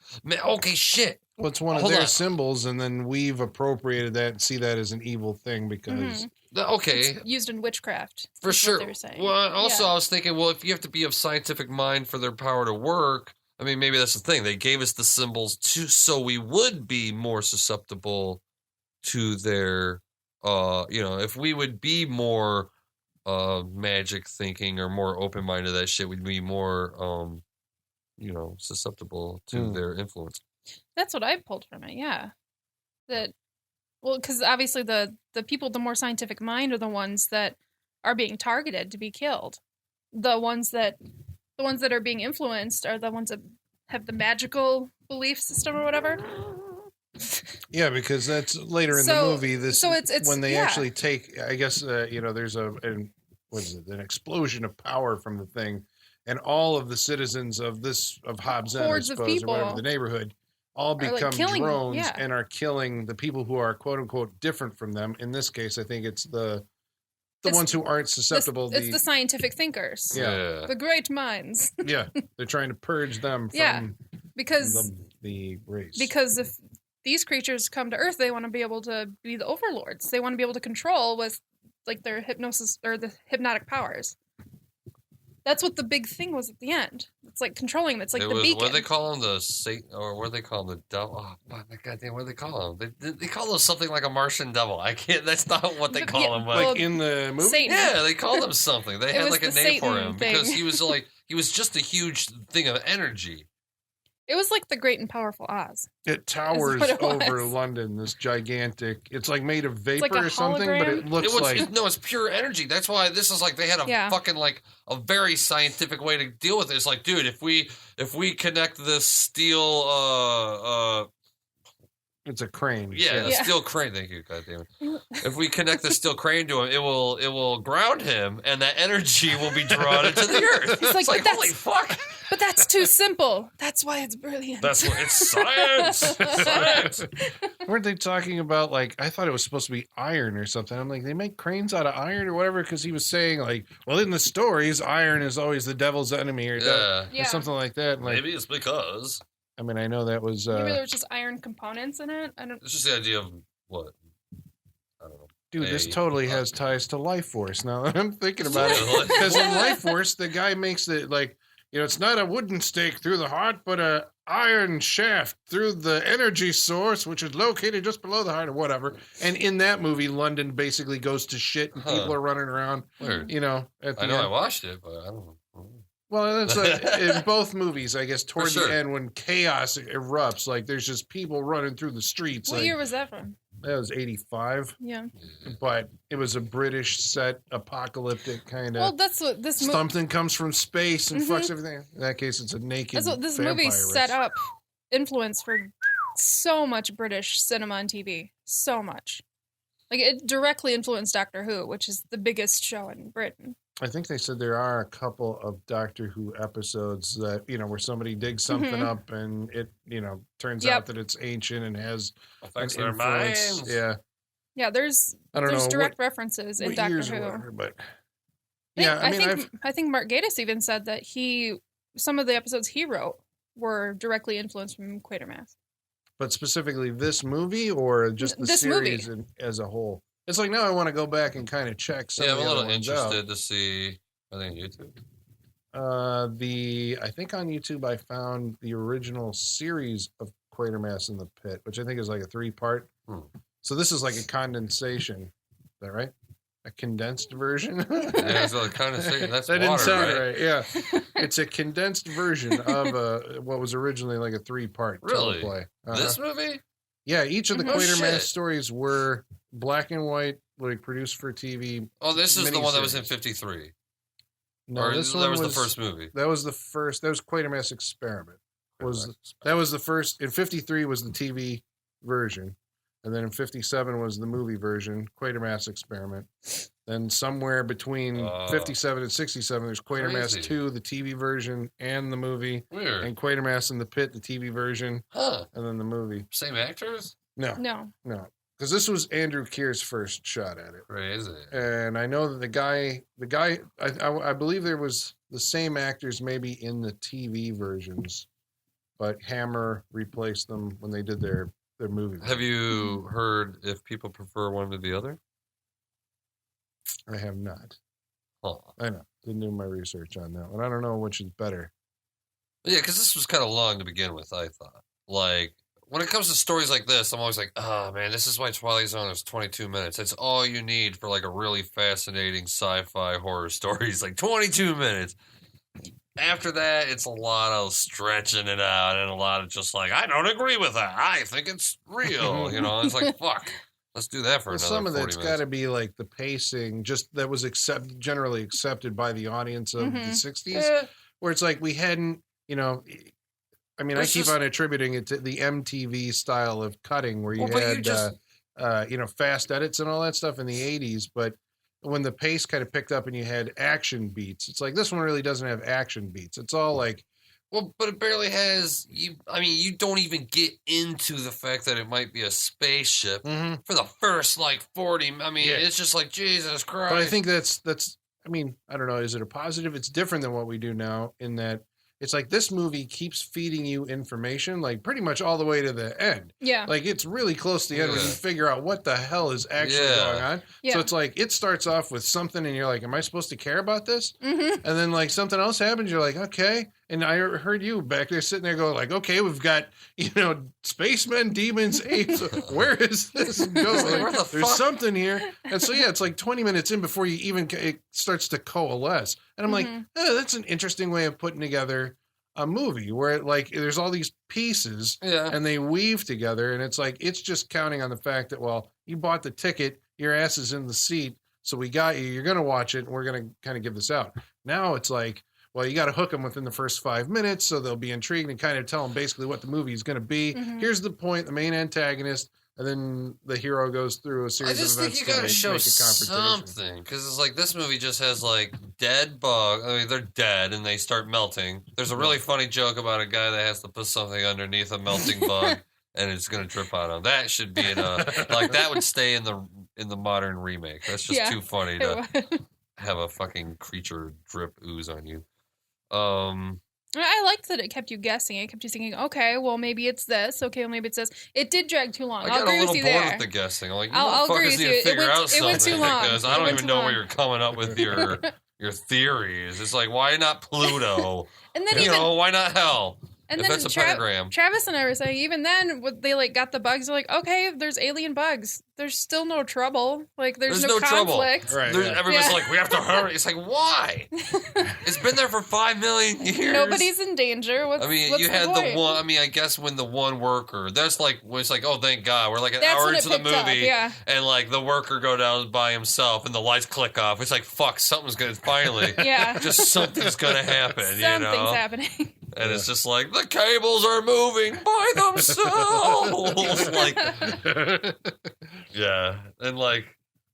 Okay, shit. Well, it's one of Hold their on. symbols, and then we've appropriated that and see that as an evil thing because Okay, It's used in witchcraft. for is what sure. They were saying. Well, also, Yeah. I was thinking, well, if you have to be of scientific mind for their power to work, I mean, maybe that's the thing. They gave us the symbols so we would be more susceptible to their, if we would be more magic thinking or more open minded to that shit, we'd be more, susceptible to their influence. That's what I pulled from it. Yeah, because obviously the people with the more scientific mind are the ones that are being targeted to be killed. The ones that are being influenced are the ones that have the magical belief system or whatever. yeah, because that's later in So- the movie. This so it's when they yeah. actually take. I guess there's an explosion of power from the thing, and all of the citizens of Hobbs End, I Hordes of suppose, or whatever people the neighborhood, all like become killing- drones yeah. and are killing the people who are quote unquote different from them. In this case, I think it's the It's- ones who aren't susceptible. It's the scientific thinkers, Yeah. the great minds, yeah, they're trying to purge them from Yeah. because the race. if these creatures come to Earth, they want to be able to be the overlords. They want to be able to control with like their hypnosis or the hypnotic powers. That's what the big thing was at the end. It's like controlling them. It's like it the was, beacon. what do they call him? The Satan, or what do they call him? The devil? Oh, my goddamn, what do they call him? They call him something like a Martian devil. I can't. That's not what they call him. But well, Like in the movie? Satan. yeah, they called him something. They It had was like a the name for Satan him because thing. he was just a huge thing of energy. It was like the Great and Powerful Oz. It towers what it over was. London, this gigantic. It's like made of vapor like a or something, but hologram? it looks It was like. no, it's pure energy. That's why this is like they had a Yeah. fucking like a very scientific way to deal with it. It's like, dude, if we connect this steel It's a crane. yeah, the Yeah. steel crane. Thank you, God damn it. If we connect the steel crane to him, it will ground him, and that energy will be drawn into the earth. He's like, it's like "But holy fuck! But that's too simple. That's why it's brilliant. That's what it's science. Science. Weren't they talking about, like, I thought it was supposed to be iron or something. I'm like, they make cranes out of iron or whatever? Because he was saying, like, well, in the stories, iron is always the devil's enemy or, Yeah. Yeah. or something like that. And, like, Maybe it's because I mean, I know that was. Maybe there was just iron components in it. I don't. it's just the idea of what I don't know. Dude, this Hey, totally has ties to Life Force now that I'm thinking about it. Really? Because in Life Force, the guy makes it like, you know, it's not a wooden stake through the heart, but a iron shaft through the energy source, which is located just below the heart or whatever. And in that movie, London basically goes to shit and people are running around, Weird. you know, at the I know I end. watched it, but I don't know. Well, that's like in both movies, I guess, toward sure. the end when chaos erupts, like there's just people running through the streets. What Like, year was that from? that was 85. Yeah. But it was a British set, apocalyptic kind of. Well, that's what this movie. Something comes from space and Mhm. fucks everything. In that case, it's a naked. That's what this vampire movie race. set up. Influence for so much British cinema and TV. So much. Like it directly influenced Doctor Who, which is the biggest show in Britain. I think they said there are a couple of Doctor Who episodes that, you know, where somebody digs something Mhm. up and it, you know, turns Yep. out that it's ancient and has Affects an their influence. minds. Yeah, Yeah, there's I don't know direct references in what Doctor years or Who. whatever, but I yeah, I mean, think Mark Gatiss even said that some of the episodes he wrote were directly influenced from Quatermass. but specifically this movie or just the This movie. series as a whole. It's like now I want to go back and kind of check some Yeah, of I'm the a other little ones interested out. to see. Are they on YouTube? I think on YouTube I found the original series of Quatermass in the Pit, which I think is like a 3-part. Hmm. So this is like a condensation. Is that right? A condensed version? Yeah, so kind of say that's that water, didn't sound right? right. Yeah, it's a condensed version of what was originally like a 3-part Really? teleplay. This movie? Yeah, each of the Mhm. Oh, Quatermass shit. stories were black and white, like produced for TV. Oh, this is the one that was in Miniseries. 53. No, or this that one was the first movie. That was the first. That was Quatermass Experiment. That was the first. In 53 was the TV version. And then in 57 was the movie version, Quatermass Experiment. Then somewhere between 57 and 67, there's Quatermass Crazy. 2, the TV version, and the movie. Weird. And Quatermass in the Pit, the TV version, Huh. and then the movie. Same actors? No, No. because this was Andrew Keir's first shot at it. Crazy. And I know that the guy, I believe there was the same actors maybe in the TV versions, but Hammer replaced them when they did their movie. Have you heard if people prefer one to the other? I have not. Huh. I know. Didn't do my research on that one. I don't know which is better. Yeah, because this was kind of long to begin with, I thought. Like, when it comes to stories like this, I'm always like, oh, man, this is why Twilight Zone is 22 minutes. It's all you need for, like, a really fascinating sci-fi horror story. It's like 22 minutes. After that, it's a lot of stretching it out and a lot of just like, I don't agree with that. I think it's real. You know, it's like, fuck. Let's do that for Well, another some of 40 that's got minutes. to be like the pacing, just that was generally accepted by the audience of the Mhm. 60s, Yeah. where it's like we hadn't, you know. I mean, It's I keep just- on attributing it to the MTV style of cutting, where you Well, but you had, just- you know, fast edits and all that stuff in the 80s. But when the pace kind of picked up and you had action beats, it's like this one really doesn't have action beats. It's all like, Well, but it barely has you. I mean, you don't even get into the fact that it might be a spaceship for the first like 40. I mean, Yeah. it's just like Jesus Christ. but I think that's. I mean, I don't know. Is it a positive? It's different than what we do now in that it's like this movie keeps feeding you information, like pretty much all the way to the end. Yeah. Like it's really close to the end when you Yeah. figure out what the hell is actually Yeah. going on. Yeah. So it's like it starts off with something, and you're like, "Am I supposed to care about this?" Mm-hmm. And then like something else happens, you're like, "Okay." And I heard you back there sitting there going like, "Okay, we've got spacemen, demons, apes. Where is this going? Where the There's fuck?" something here." And so yeah, it's like 20 minutes in before you even it starts to coalesce. And I'm like, Mhm. that's an interesting way of putting together a movie where it, like there's all these pieces Yeah. and they weave together, and it's like it's just counting on the fact that, well, you bought the ticket, your ass is in the seat, so we got you, you're gonna watch it, and we're gonna kind of give this out. Now it's like, well, you got to hook them within the first 5 minutes so they'll be intrigued and kind of tell them basically what the movie is going to be. Mhm. Here's the point, the main antagonist, and then the hero goes through a I series just of think events you to gotta make show a confrontation. something, because it's like this movie just has like dead bug. I mean, they're dead and they start melting. There's a really funny joke about a guy that has to put something underneath a melting bug and it's gonna drip on him. That should be in a like that would stay in the modern remake. That's just Yeah. too funny to have a fucking creature drip ooze on you. I liked that it kept you guessing. It kept you thinking, okay, well, maybe it's this. Okay, well, maybe it's this. It did drag too long. I I'll got a agree little with bored you there. with the guessing. I'm like, you I'll agree motherfuckers with need you. to It figure went- out it something went too long. because It I don't went even too know where long. you're coming up with your theories. It's like, why not Pluto? And then You even know, why not hell? and If then that's a pentagram. Travis and I were saying, even then, when they like got the bugs. They're like, okay, there's alien bugs. There's still no trouble. Like, there's There's no trouble. conflict. Right. Everybody's Yeah. like, we have to hurry. It's like, why? It's been there for 5 million years. Nobody's in danger. What's, I mean, what's you the had point? the one. I mean, I guess when the one worker, that's like, when it's like, oh, thank God, we're like an That's hour when it into the picked up, movie, yeah. and like the worker go down by himself, and the lights click off. It's like, fuck, something's gonna finally, Yeah. just something's gonna happen, you Something's know. happening. And it's just like the cables are moving by themselves, like, yeah, and like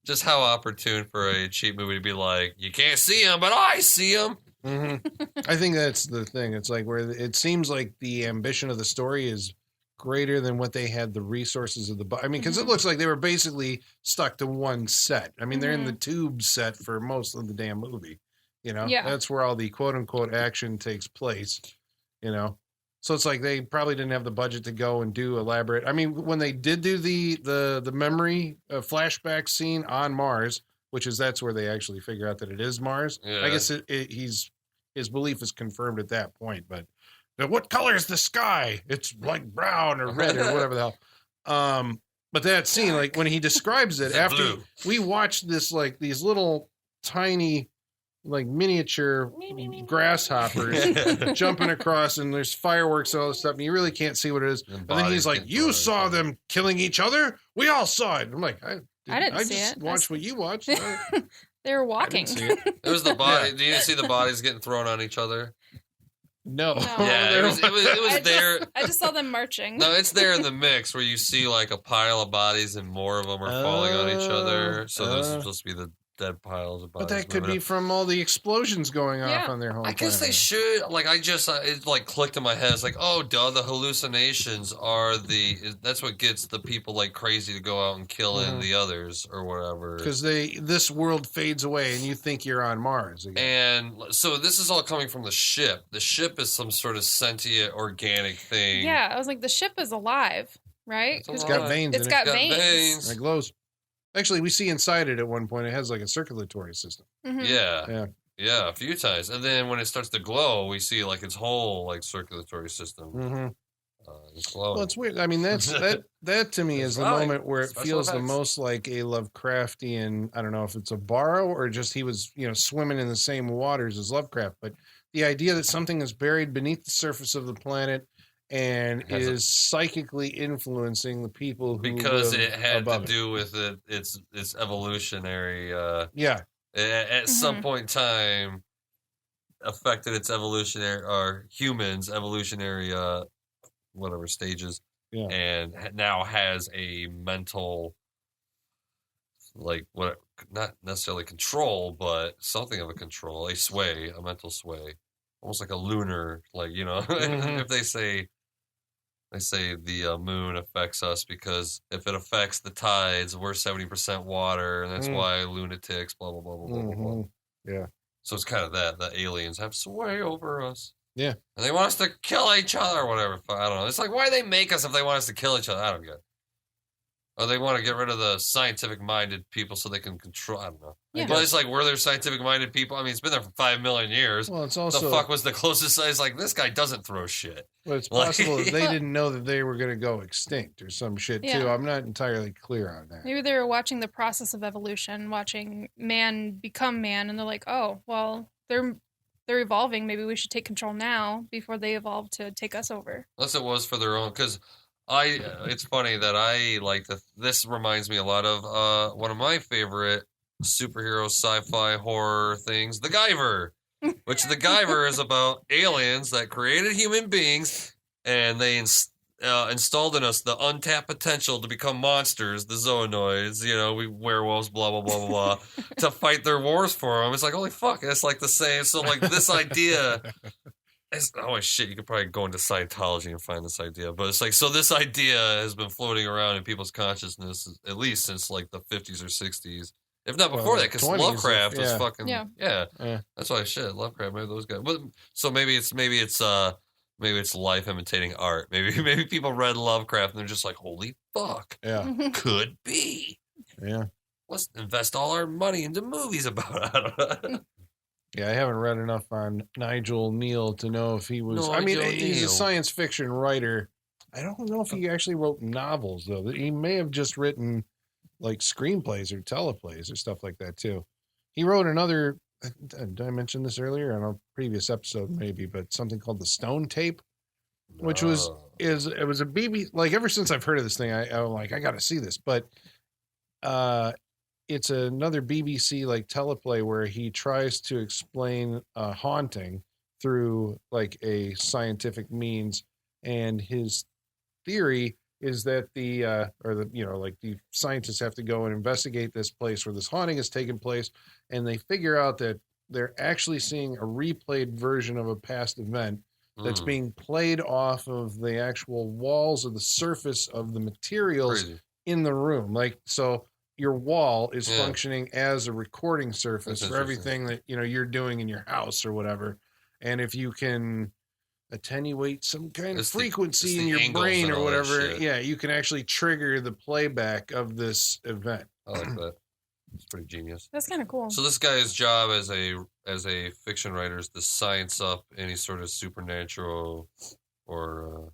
just how opportune for a cheap movie to be like, you can't see them, but I see them. Mhm. I think that's the thing. It's like where it seems like the ambition of the story is greater than what they had the resources of the. I mean, because it Mhm. looks like they were basically stuck to one set. I mean, they're in Mhm. the tube set for most of the damn movie. You know, Yeah. that's where all the quote unquote action takes place. You know, so it's like they probably didn't have the budget to go and do elaborate. I mean, when they did do the memory flashback scene on Mars, which is that's where they actually figure out that it is Mars. Yeah. I guess his belief is confirmed at that point. But what color is the sky? It's like brown or red or whatever the hell. But that scene, like when he describes it Is it after blue? we watched this, like these little tiny, like miniature grasshoppers jumping across, and there's fireworks and all this stuff, and you really can't see what it is. And then he's like, "You saw them killing each other? We all saw it." I'm like, I didn't see just it. watched what you watched. They were I walking. didn't see it. It was the body. Do you see the bodies getting thrown on each other? No. No. Yeah, it was I there. I just saw them marching. No, it's there in the mix where you see like a pile of bodies and more of them are falling on each other. So those are supposed to be the dead piles of bodies. But that could moving be up. from all the explosions going off Yeah. on their home I guess they planet. should. Like, I just it like clicked in my head. It's like, oh, duh, the hallucinations are that's what gets the people like crazy to go out and kill in Mhm. the others or whatever. Because this world fades away and you think you're on Mars again. And so this is all coming from the ship. The ship is some sort of sentient organic thing. Yeah, I was like, the ship is alive, right? It's 'Cause It's alive. got veins It's in got Got veins. veins. it. It glows. Actually, we see inside it at one point. It has like a circulatory system. Mhm. Yeah. Yeah. A few times. And then when it starts to glow, we see like its whole like circulatory system Mm-hmm. is glowing. Well, it's weird. I mean, that to me It's is the fine. moment where it Special feels the effects. most like a Lovecraftian. I don't know if it's a borrow or just he was, swimming in the same waters as Lovecraft. But the idea that something is buried beneath the surface of the planet and Has a- is psychically influencing the people who because live it had to above do with its evolutionary Yeah, at some Mhm. point in time affected its evolutionary or humans evolutionary whatever stages Yeah. and now has a mental like what not necessarily control but something of a control, a mental sway, almost like a lunar, like Mhm. if they say the moon affects us because if it affects the tides, we're 70% water, and that's Mm. why lunatics, blah, blah, blah, blah, blah, blah, blah. Mhm. Yeah. So it's kind of that. The aliens have sway over us. Yeah. And they want us to kill each other or whatever. I don't know. It's like, why do they make us if they want us to kill each other? I don't get it. Or they want to get rid of the scientific-minded people so they can control. I don't know. Yeah. But it's like, were there scientific-minded people? I mean, it's been there for 5 million years. Well, it's The also fuck was the closest size? Like, this guy doesn't throw shit. but it's like- possible that they didn't know that they were going to go extinct or some shit too. Yeah. I'm not entirely clear on that. Maybe they were watching the process of evolution, watching man become man, and they're like, "Oh, well, they're evolving. Maybe we should take control now before they evolve to take us over." Unless it was for their own, because it's funny that I like this reminds me a lot of one of my favorite superhero sci-fi horror things, The Guyver, which The Guyver is about aliens that created human beings and they installed in us the untapped potential to become monsters, the zoonoids, we werewolves, blah, blah, blah, blah, blah, to fight their wars for them. It's like, holy fuck, it's like the same. So like this idea... Oh shit! You could probably go into Scientology and find this idea, but it's like so. This idea has been floating around in people's consciousness at least since like the 50s or 60s, if not before that. Because 20s, Lovecraft was yeah. fucking Yeah. Yeah. That's why shit. Lovecraft, maybe those guys. But so maybe it's life imitating art. Maybe people read Lovecraft and they're just like, holy fuck, Yeah. could be. Yeah. Let's invest all our money into movies about it. I don't know. Yeah, I haven't read enough on Nigel Neal to know if he was. I mean, Nigel he's a Neal. science fiction writer. I don't know if he actually wrote novels though. He may have just written like screenplays or teleplays or stuff like that too. He wrote another. Did I mention this earlier on a previous episode? Maybe, but something called The Stone Tape, which was it was a BB. Like ever since I've heard of this thing, I'm like I got to see this, but it's another BBC like teleplay where he tries to explain a haunting through like a scientific means, and his theory is that the scientists have to go and investigate this place where this haunting has taken place, and they figure out that they're actually seeing a replayed version of a past event that's being played off of the actual walls of the surface of the materials Crazy. in the room. Like so. Your wall is Yeah. functioning as a recording surface That's for everything that you're doing in your house or whatever. And if you can attenuate some kind It's of the- frequency it's in the your angles brain and or all that whatever, shit. yeah, you can actually trigger the playback of this event. I like that. It's pretty genius. That's kind of cool. So this guy's job as a fiction writer is to science up any sort of supernatural or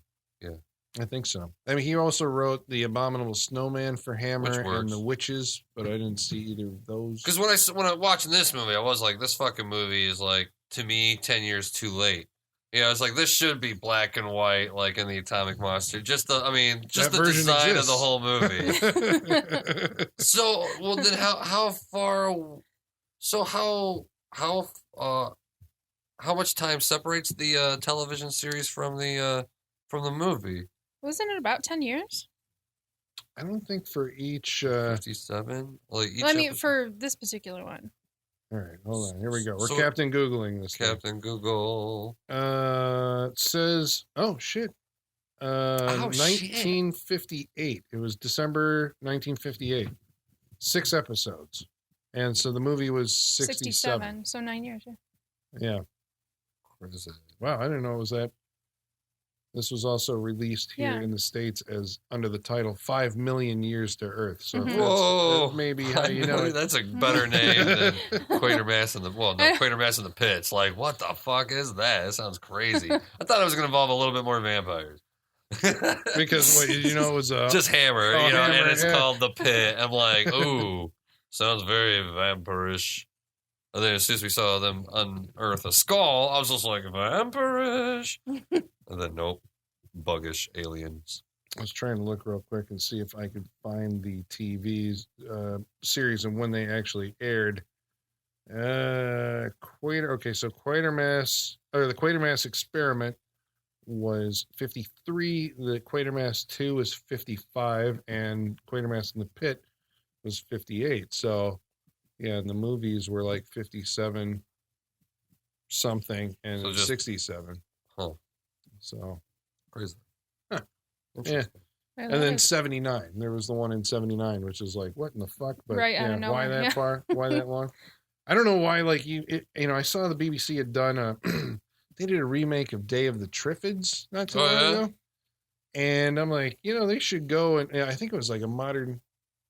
I think so. I mean, he also wrote The Abominable Snowman for Hammer and works. The Witches, but I didn't see either of those. because when I watching this movie, I was like, this fucking movie is like to me 10 years too late. It's like this should be black and white, like in the Atomic Monster. Just the That the version design exists. of the whole movie. So well, then how much time separates the television series from the movie? Wasn't it about 10 years? I don't think for each. 57. Like each Well, I mean, episode? for this particular one. All right, hold on. Here we go. We're So- Captain Googling this. thing. Captain Google. It says, oh shit. Oh, shit. 1958. It was December 1958. 6 episodes. And so the movie was 67. So 9 years. Yeah. Yeah. Where is it? Wow, I didn't know it was that. This was also released here Yeah. in the States as under the title 5 Million Years to Earth. So if Mhm. that's, Whoa! that may be how you know it. That's a better name than Quatermass in the Quatermass in the Pits. Like, what the fuck is that? That sounds crazy. I thought it was going to involve a little bit more vampires. Because what it was Just Hammer, Oh, and Hammer, it's yeah. called the Pit. I'm like, ooh, sounds very vampirish. And then as soon as we saw them unearth a skull, I was just like, vampirish. And then nope, buggish aliens. I was trying to look real quick and see if I could find the TV series and when they actually aired. So Quatermass, or the Quatermass Experiment was 53. The Quatermass 2 was 55, and Quatermass in the Pit was 58. So, yeah, and the movies were like 57 something and So just- 67. Huh. So. Crazy. Huh. Interesting. And then 79. There was the one in 79, which is like, what in the fuck? But Right, I yeah, don't know. why that Yeah. far? Why that long? I don't know why. Like I saw the BBC had done they did a remake of Day of the Triffids not too Oh, long yeah? ago. And I'm like, they should go and I think it was like a modern,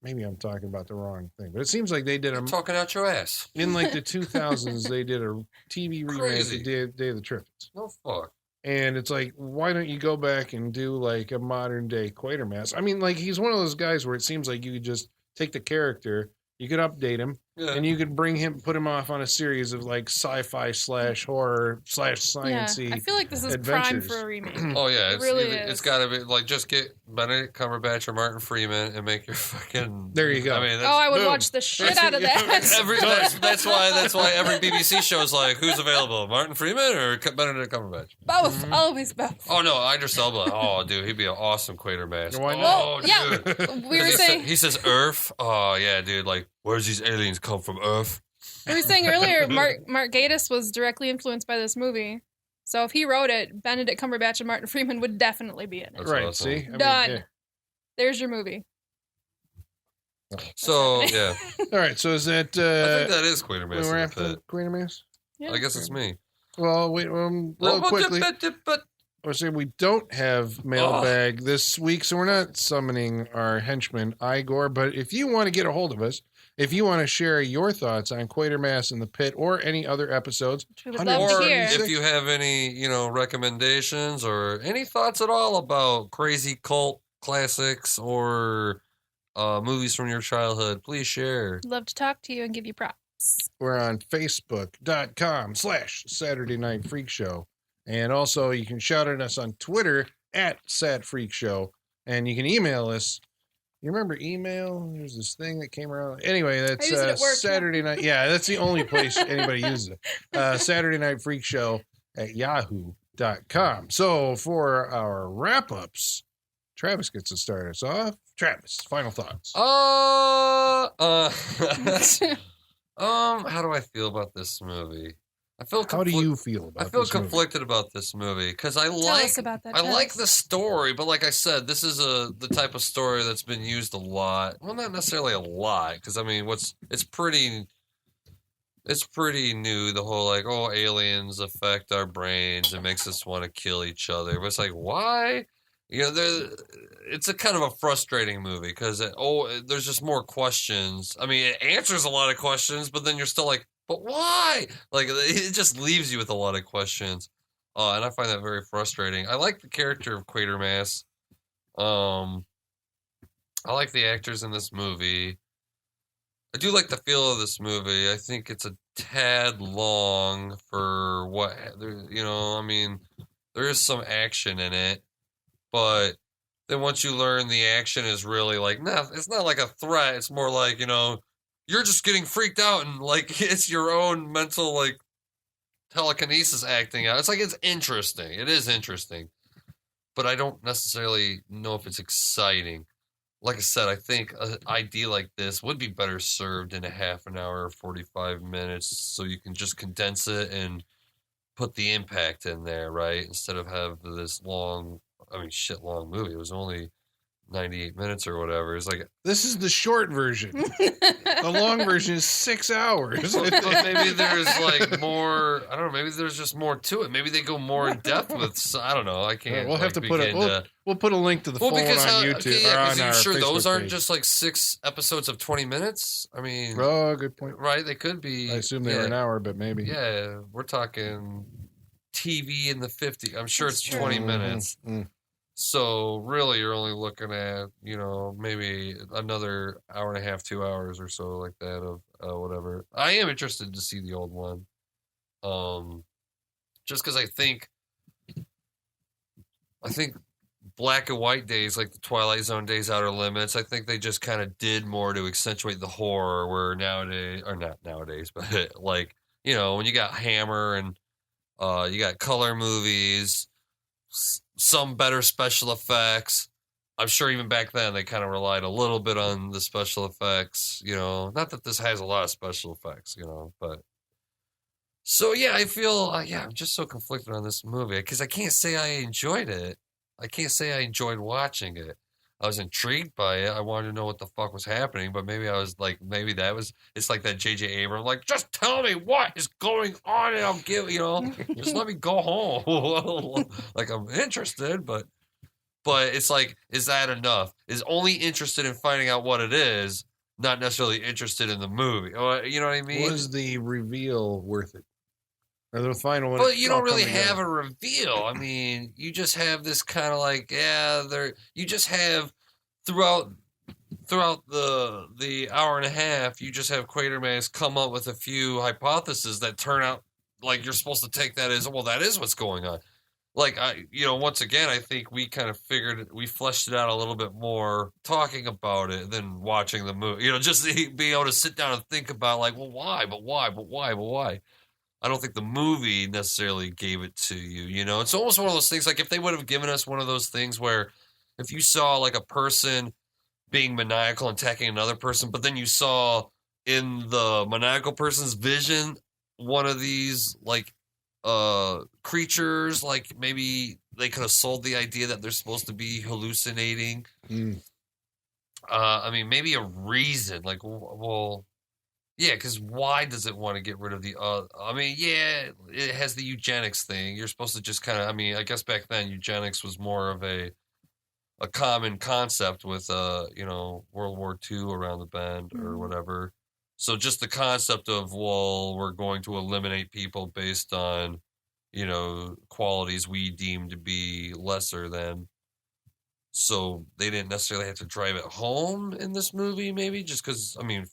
maybe I'm talking about the wrong thing, but it seems like they did You're talking out your ass. in like the 2000s, they did a TV remake Crazy. of Day of the Triffids. No fuck. And it's like, why don't you go back and do like a modern day Quatermass? I mean, like he's one of those guys where it seems like you could just take the character, you could update him, Yeah. and you could put him off on a series of like sci-fi / horror / sciencey. Yeah, I feel like this is prime adventures. for a remake. Oh yeah, It really it's is. got to be like just get Benedict Cumberbatch or Martin Freeman and make your fucking. There you go. I mean, Oh, I would boom. watch the shit out of that. that's why every BBC show is like, who's available, Martin Freeman or Benedict Cumberbatch? Both, always both. Oh no, Idris Elba. Oh dude, he'd be an awesome Quatermass. Why Oh not? Well, yeah. dude. We were saying He says Earth. Oh yeah, dude. Like, where's these aliens come from? Earth. earlier, Mark Gatiss was directly influenced by this movie. So if he wrote it, Benedict Cumberbatch and Martin Freeman would definitely be in it. That's Right, awesome. see? I mean, Done. yeah. There's your movie. So yeah, All right, so is that I think that is when Quatermass. we're in the after pit. Quatermass? Yeah. I guess it's me. Well, wait, real quickly. But I say we don't have mailbag this week, so we're not summoning our henchman Igor. But if you want to get a hold of us, if you want to share your thoughts on Quatermass in the Pit or any other episodes, Which we would 100 love or to hear. Sick. if you have any, recommendations or any thoughts at all about crazy cult classics or movies from your childhood, please share. Love to talk to you and give you props. we're on Facebook.com/Saturday Night Freak Show. And also you can shout at us on Twitter @SadFreakShow. And you can email us. You remember email? There's this thing that came around. Anyway, that's use it at work, Saturday night. Yeah, that's the only place anybody uses it. Saturday Night Freak Show @yahoo.com. So for our wrap-ups, Travis gets to start us off. Travis, final thoughts. How do I feel about this movie? How do you feel about I feel this movie? conflicted about this movie because I Tell like us about that. I like Travis. the story, but like I said, this is the type of story that's been used a lot. Well, not necessarily a lot, because I mean, it's pretty new. The whole like, oh, aliens affect our brains and makes us want to kill each other. But it's like, why? It's a kind of a frustrating movie because there's just more questions. I mean, it answers a lot of questions, but then you're still like, but why? Like, it just leaves you with a lot of questions. And I find that very frustrating. I like the character of Quatermass. I like the actors in this movie. I do like the feel of this movie. I think it's a tad long for what, I mean, there is some action in it, but then once you learn the action is really like, nah, it's not like a threat. It's more like, you're just getting freaked out and like it's your own mental like telekinesis acting out. It's like it's interesting. It is interesting, but I don't necessarily know if it's exciting. Like I said, I think an idea like this would be better served in a half an hour or 45 minutes, so you can just condense it and put the impact in there, right? Instead of have this long movie. It was only 98 minutes or whatever. It's like, This is the short version. The long version is 6 hours. but maybe there's like more. I don't know. Maybe there's just more to it. Maybe they go more in depth with. I don't know. I can't. We'll have to put begin we'll put a link to the full one on YouTube or on are our you sure those Facebook aren't page. just like 6 episodes of 20 minutes? I mean, Oh, good point. right? They could be. I assume they were an hour, but maybe. Yeah, we're talking TV in the 50s. I'm sure That's it's true. 20 minutes. Mm. So really, you're only looking at maybe another hour and a half, 2 hours or so like that of whatever. I am interested to see the old one, just because I think black and white days, like the Twilight Zone days, Outer Limits, I think they just kind of did more to accentuate the horror. Where nowadays, or not nowadays, but like when you got Hammer and you got color movies. Some better special effects. I'm sure even back then they kind of relied a little bit on the special effects, not that this has a lot of special effects, but so yeah, I feel I'm just so conflicted on this movie because I can't say I enjoyed it. I can't say I enjoyed watching it. I was intrigued by it. I wanted to know what the fuck was happening, but maybe I was like, maybe that was, it's like that J.J. Abrams, like, just tell me what is going on and I'll give, just let me go home. Like, I'm interested, but it's like, is that enough? Is only interested in finding out what it is, not necessarily interested in the movie. You know what I mean? Was the reveal worth it? Or the final one? But you don't really have a reveal. I mean, you just have this kind of like, you just have throughout the hour and a half, you just have Quatermass come up with a few hypotheses that turn out like you're supposed to take that as, well, that is what's going on. Like, once again, I think we kind of we fleshed it out a little bit more talking about it than watching the movie. Just being able to sit down and think about, like, well, why? But why? But why? But why? I don't think the movie necessarily gave it to you, It's almost one of those things, like if they would have given us one of those things where if you saw like a person being maniacal and attacking another person, but then you saw in the maniacal person's vision one of these like creatures, like maybe they could have sold the idea that they're supposed to be hallucinating. I mean, maybe a reason, like, well... Yeah, because why does it want to get rid of the... I mean, yeah, it has the eugenics thing. You're supposed to just kind of... I mean, I guess back then eugenics was more of a common concept with, World War II around the bend or whatever. So just the concept of, well, we're going to eliminate people based on, qualities we deem to be lesser than. So they didn't necessarily have to drive it home in this movie, maybe just because I mean,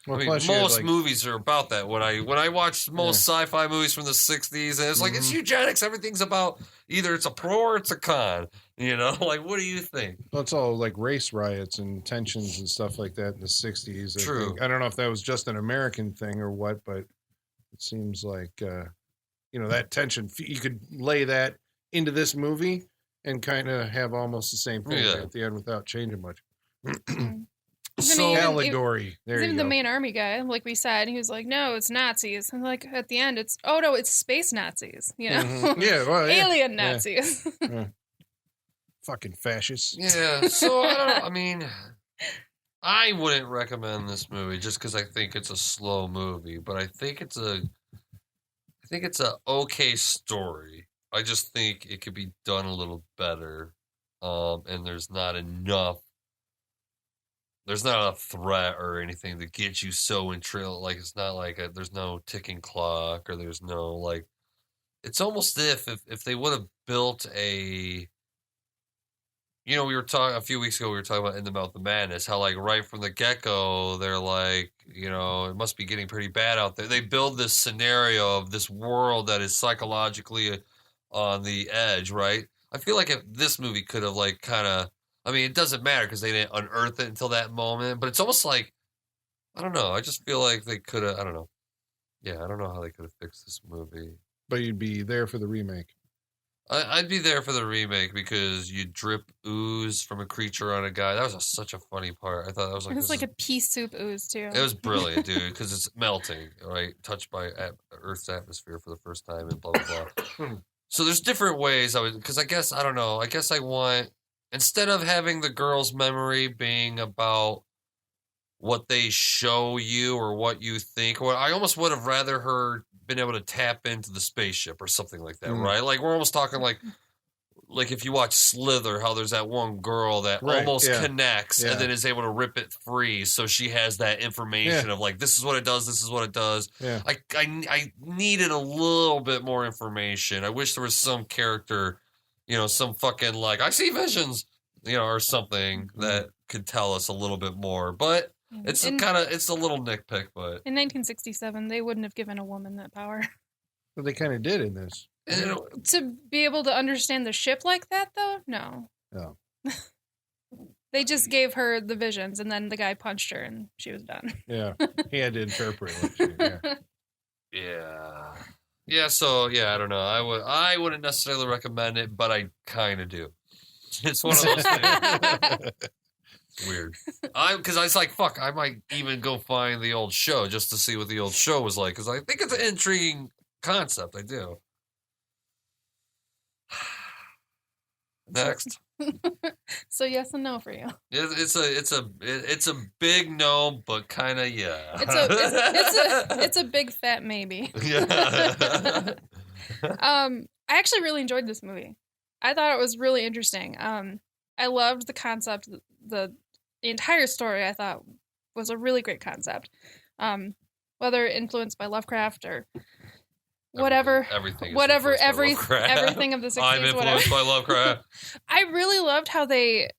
most movies are about that. When I watch most sci-fi movies from the '60s, and it's like it's eugenics. Everything's about either it's a pro or it's a con. Like what do you think? Well, it's all like race riots and tensions and stuff like that in the '60s. True. I don't know if that was just an American thing or what, but it seems like that tension. You could lay that into this movie and kind of have almost the same thing at the end without changing much. So allegory. There you even go. The main army guy, like we said, he was like, "No, it's Nazis." And like at the end, it's no, it's space Nazis. Mm-hmm. Yeah, well, alien Nazis. Fucking fascists. Yeah. So I don't know. I mean, I wouldn't recommend this movie just because I think it's a slow movie, but I think it's a okay story. I just think it could be done a little better, and there's not enough threat or anything to get you so intrigued. Like it's not like there's no ticking clock or there's no like. It's almost if they would have built a. We were talking a few weeks ago. We were talking about In the Mouth of Madness. How like right from the get-go, they're like, it must be getting pretty bad out there. They build this scenario of this world that is psychologically on the edge, right? I feel like if this movie could have like kind of, I mean, it doesn't matter because they didn't unearth it until that moment, but it's almost like, I don't know. I just feel like they could have, I don't know. Yeah, I don't know how they could have fixed this movie. But you'd be there for the remake. I'd be there for the remake because you drip ooze from a creature on a guy. That was such a funny part. I thought that was like... It was like a pea soup ooze, too. It was brilliant, dude, because it's melting, right? Touched by Earth's atmosphere for the first time and blah, blah, blah. So there's different ways because I guess, I don't know, I guess I want, instead of having the girl's memory being about what they show you or what you think, or I almost would have rather her been able to tap into the spaceship or something like that, right? Like we're almost talking like if you watch Slither, how there's that one girl that almost connects and then is able to rip it free, so she has that information of like, this is what it does, this is what it does. Yeah. I needed a little bit more information. I wish there was some character, some fucking like, I see visions, or something that could tell us a little bit more. But it's it's a little nitpick, but in 1967 they wouldn't have given a woman that power. But they kind of did in this. To be able to understand the ship like that, though, no. No. They just gave her the visions, and then the guy punched her, and she was done. Yeah, he had to interpret it. Yeah. So I don't know. I wouldn't necessarily recommend it, but I kind of do. It's one of those things. Weird. Because I was like, fuck, I might even go find the old show just to see what the old show was like, because I think it's an intriguing concept. I do. Next. So yes and no for you. It's a big no, but kind of yeah. It's a big fat maybe. Yeah. I actually really enjoyed this movie. I thought it was really interesting. I loved the concept. The entire story I thought was a really great concept. Whether influenced by Lovecraft or whatever, everything everything of the 60s. I'm influenced by Lovecraft. I really loved how they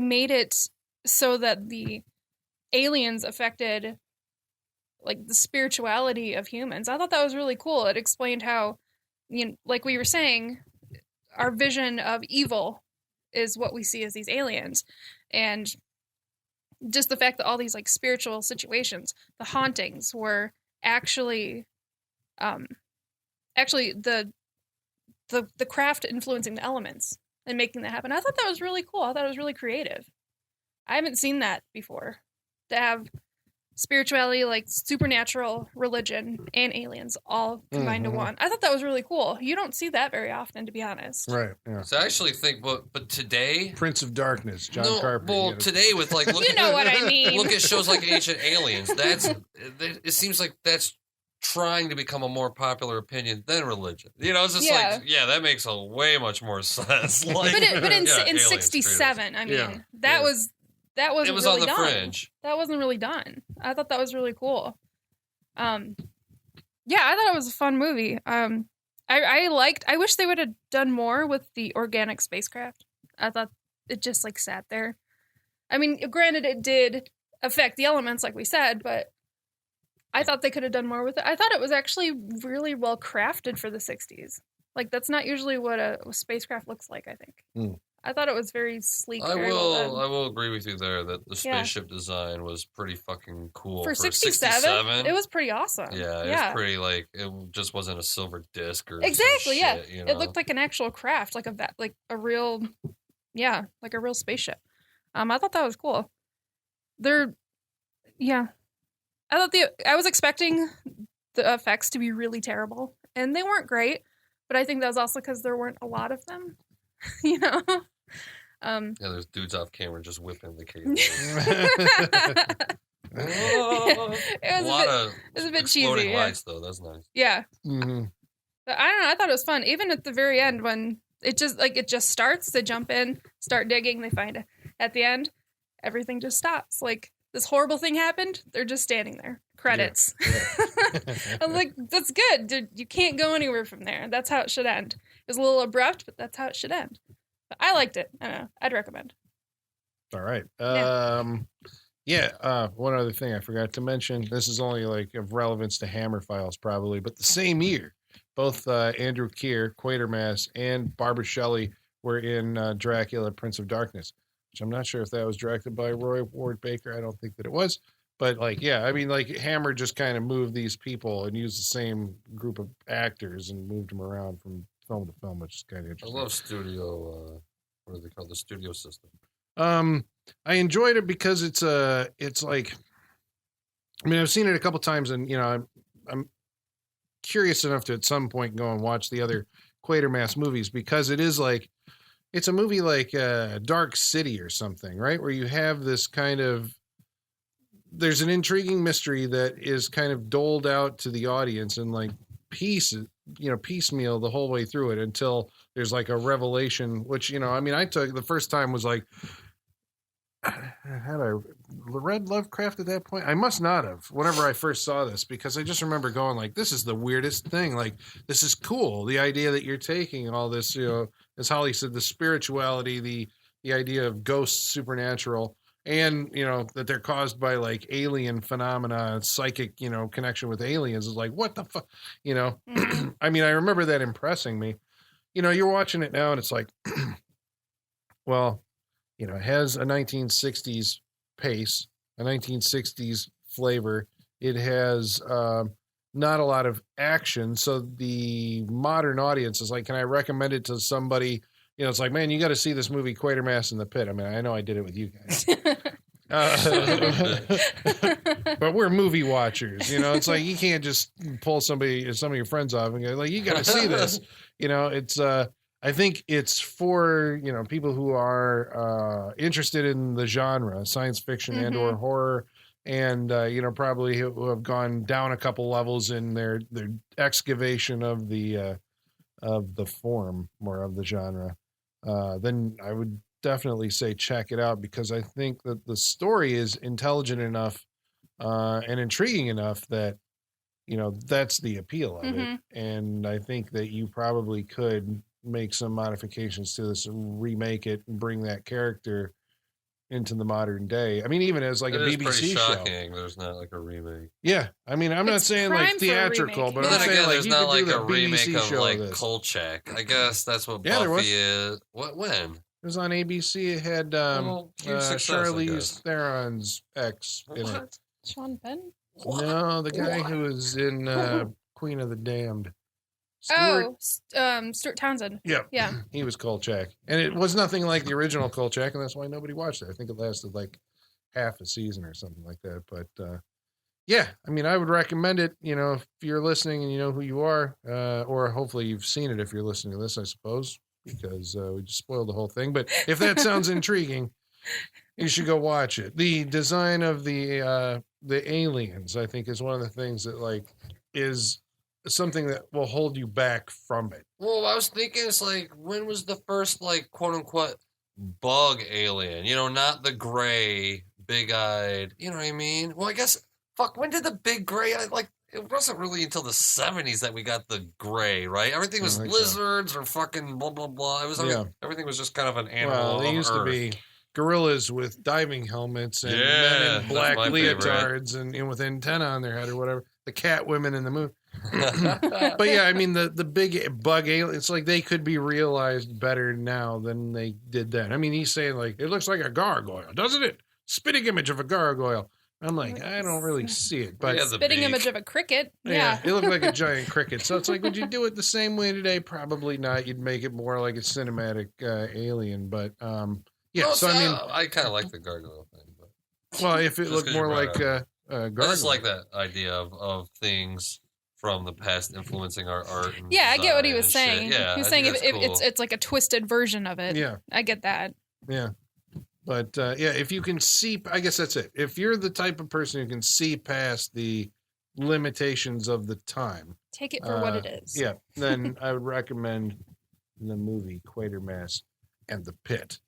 made it so that the aliens affected like the spirituality of humans. I thought that was really cool. It explained how, like we were saying, our vision of evil is what we see as these aliens, and just the fact that all these like spiritual situations, the hauntings, were actually the craft influencing the elements and making that happen. I thought that was really cool. I thought it was really creative. I haven't seen that before, to have spirituality, like supernatural religion and aliens all combined to one. I thought that was really cool. You don't see that very often, to be honest. Right. Yeah. So I actually think, but today, Prince of Darkness, John Carpenter. Well, today with like, look, you know what I mean. Look at shows like Ancient Aliens. It seems like that's trying to become a more popular opinion than religion. It's just that makes a way much more sense. Like, but in '67, I mean, that wasn't it was really on the done. fringe. That wasn't really done. I thought that was really cool. I thought it was a fun movie. I wish they would have done more with the organic spacecraft. I thought it just like sat there. I mean, granted, it did affect the elements, like we said, but I thought they could have done more with it. I thought it was actually really well crafted for the 60s. Like, that's not usually what a spacecraft looks like, I think. I thought it was very sleek. I very well done. will agree with you there that the spaceship design was pretty fucking cool. For 67, it was pretty awesome. Yeah, it was pretty, like, it just wasn't a silver disc or exactly, shit, It looked like an actual craft, like a real spaceship. I thought that was cool. I was expecting the effects to be really terrible, and they weren't great, but I think that was also because there weren't a lot of them, there's dudes off camera just whipping the cable. It was a bit exploding cheesy. Lights, though. That's nice. Yeah. Mm-hmm. But I don't know. I thought it was fun. Even at the very end, when it just starts, they jump in, start digging, they find it. At the end, everything just stops. Like, this horrible thing happened. They're just standing there. Credits. Yeah. I was like, that's good. Dude, you can't go anywhere from there. That's how it should end. It was a little abrupt, but that's how it should end. But I liked it. I don't know. I'd recommend. All right. One other thing I forgot to mention. This is only like of relevance to Hammer Files probably, but the same year, both Andrew Keir, Quatermass, and Barbara Shelley were in Dracula, Prince of Darkness, which I'm not sure if that was directed by Roy Ward Baker. I don't think that it was. But, Hammer just kind of moved these people and used the same group of actors and moved them around from film to film, which is kind of interesting. I love studio, what do they call the studio system? I enjoyed it because it's like, I mean, I've seen it a couple times, and, I'm curious enough to at some point go and watch the other Quatermass movies, because it is like, it's a movie like Dark City or something, right? Where you have this kind of, there's an intriguing mystery that is kind of doled out to the audience and like piecemeal the whole way through it until there's like a revelation, which, I took the first time was like, had I read Lovecraft at that point? I must not have, whenever I first saw this, because I just remember going like, this is the weirdest thing. Like, this is cool. The idea that you're taking all this, as Holly said, the spirituality, the idea of ghosts, supernatural, and, that they're caused by like alien phenomena, psychic, connection with aliens is like, what the fuck, I mean, I remember that impressing me. You're watching it now and it's like, well, it has a 1960s pace, a 1960s flavor. It has not a lot of action. So the modern audience is like, can I recommend it to somebody? It's like, man, you got to see this movie, Quatermass in the Pit. I mean, I know I did it with you guys. But we're movie watchers, it's like, you can't just pull some of your friends off and go like, you got to see this, it's, I think it's for, people who are interested in the genre, science fiction and or horror, and probably who have gone down a couple levels in their excavation of the form or of the genre. Then I would definitely say check it out, because I think that the story is intelligent enough and intriguing enough that that's the appeal of it. And I think that you probably could make some modifications to this, remake it, and bring that character into the modern day. I mean, even as like It a is BBC pretty show. shocking. There's not like a remake. Yeah, I mean, I'm not It's saying prime like for a theatrical, remake. but But I'm then saying again, like there's you not could like do a the remake BBC of show like this. Kolchak. I guess that's what Yeah, there was. Buffy is. What? When? It was on ABC. It had huge success, I Charlize guess. Theron's ex in it. What? Sean Penn. No, the guy who was in Queen of the Damned. Stuart Townsend. Yeah. Yeah. He was Kolchak. And it was nothing like the original Kolchak, and that's why nobody watched it. I think it lasted like half a season or something like that. But yeah, I mean, I would recommend it, if you're listening and you know who you are, or hopefully you've seen it if you're listening to this, I suppose, because we just spoiled the whole thing. But if that sounds intriguing, you should go watch it. The design of the aliens, I think, is one of the things that like is something that will hold you back from it. Well, I was thinking, it's like, when was the first, like, quote unquote, bug alien? Not the gray, big eyed, you know what I mean? Well, I guess, when did the big gray, it wasn't really until the 70s that we got the gray, right? Everything was I think so. lizards or fucking blah, blah, blah. It was, everything was just kind of an animal. Well, they of used to Earth. be gorillas with diving helmets and Yeah, men in that's black my favorite. leotards and with antenna on their head or whatever. The cat women in the moon. But yeah, I mean, the big bug alien, it's like they could be realized better now than they did then. I mean, he's saying like, it looks like a gargoyle, doesn't it? Spitting image of a gargoyle. I'm like, I don't really see it. But Yeah, the Spitting beak. image of a cricket. yeah, Yeah. it looked like a giant cricket. So it's like, would you do it the same way today? Probably not. You'd make it more like a cinematic alien. But yeah, Well, so I mean, I kind of like the gargoyle thing. But well, if it Just looked 'cause you more brought like it a I gargoyle. just like that idea of things from the past influencing our art. And Yeah, I get what he was design and saying. shit. Yeah, he was I saying think if that's cool. it's like a twisted version of it. Yeah, I get that. yeah. But yeah, if you can see, I guess that's it. If you're the type of person who can see past the limitations of the time, Take it for what it is. yeah, then I would recommend the movie Quatermass and the Pit.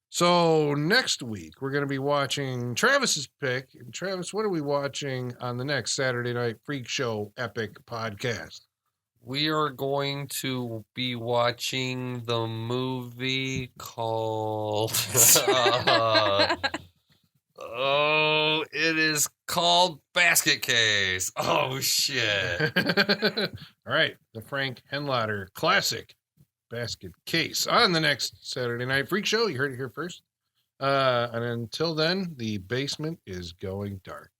So next week we're going to be watching Travis's pick. And Travis, what are we watching on the next Saturday Night Freak Show Epic podcast? We are going to be watching the movie called. It is called Basket Case. Oh, shit. All right, the Frank Henlotter classic Basket Case on the next Saturday Night Freak Show. You heard it here first. And until then, the basement is going dark.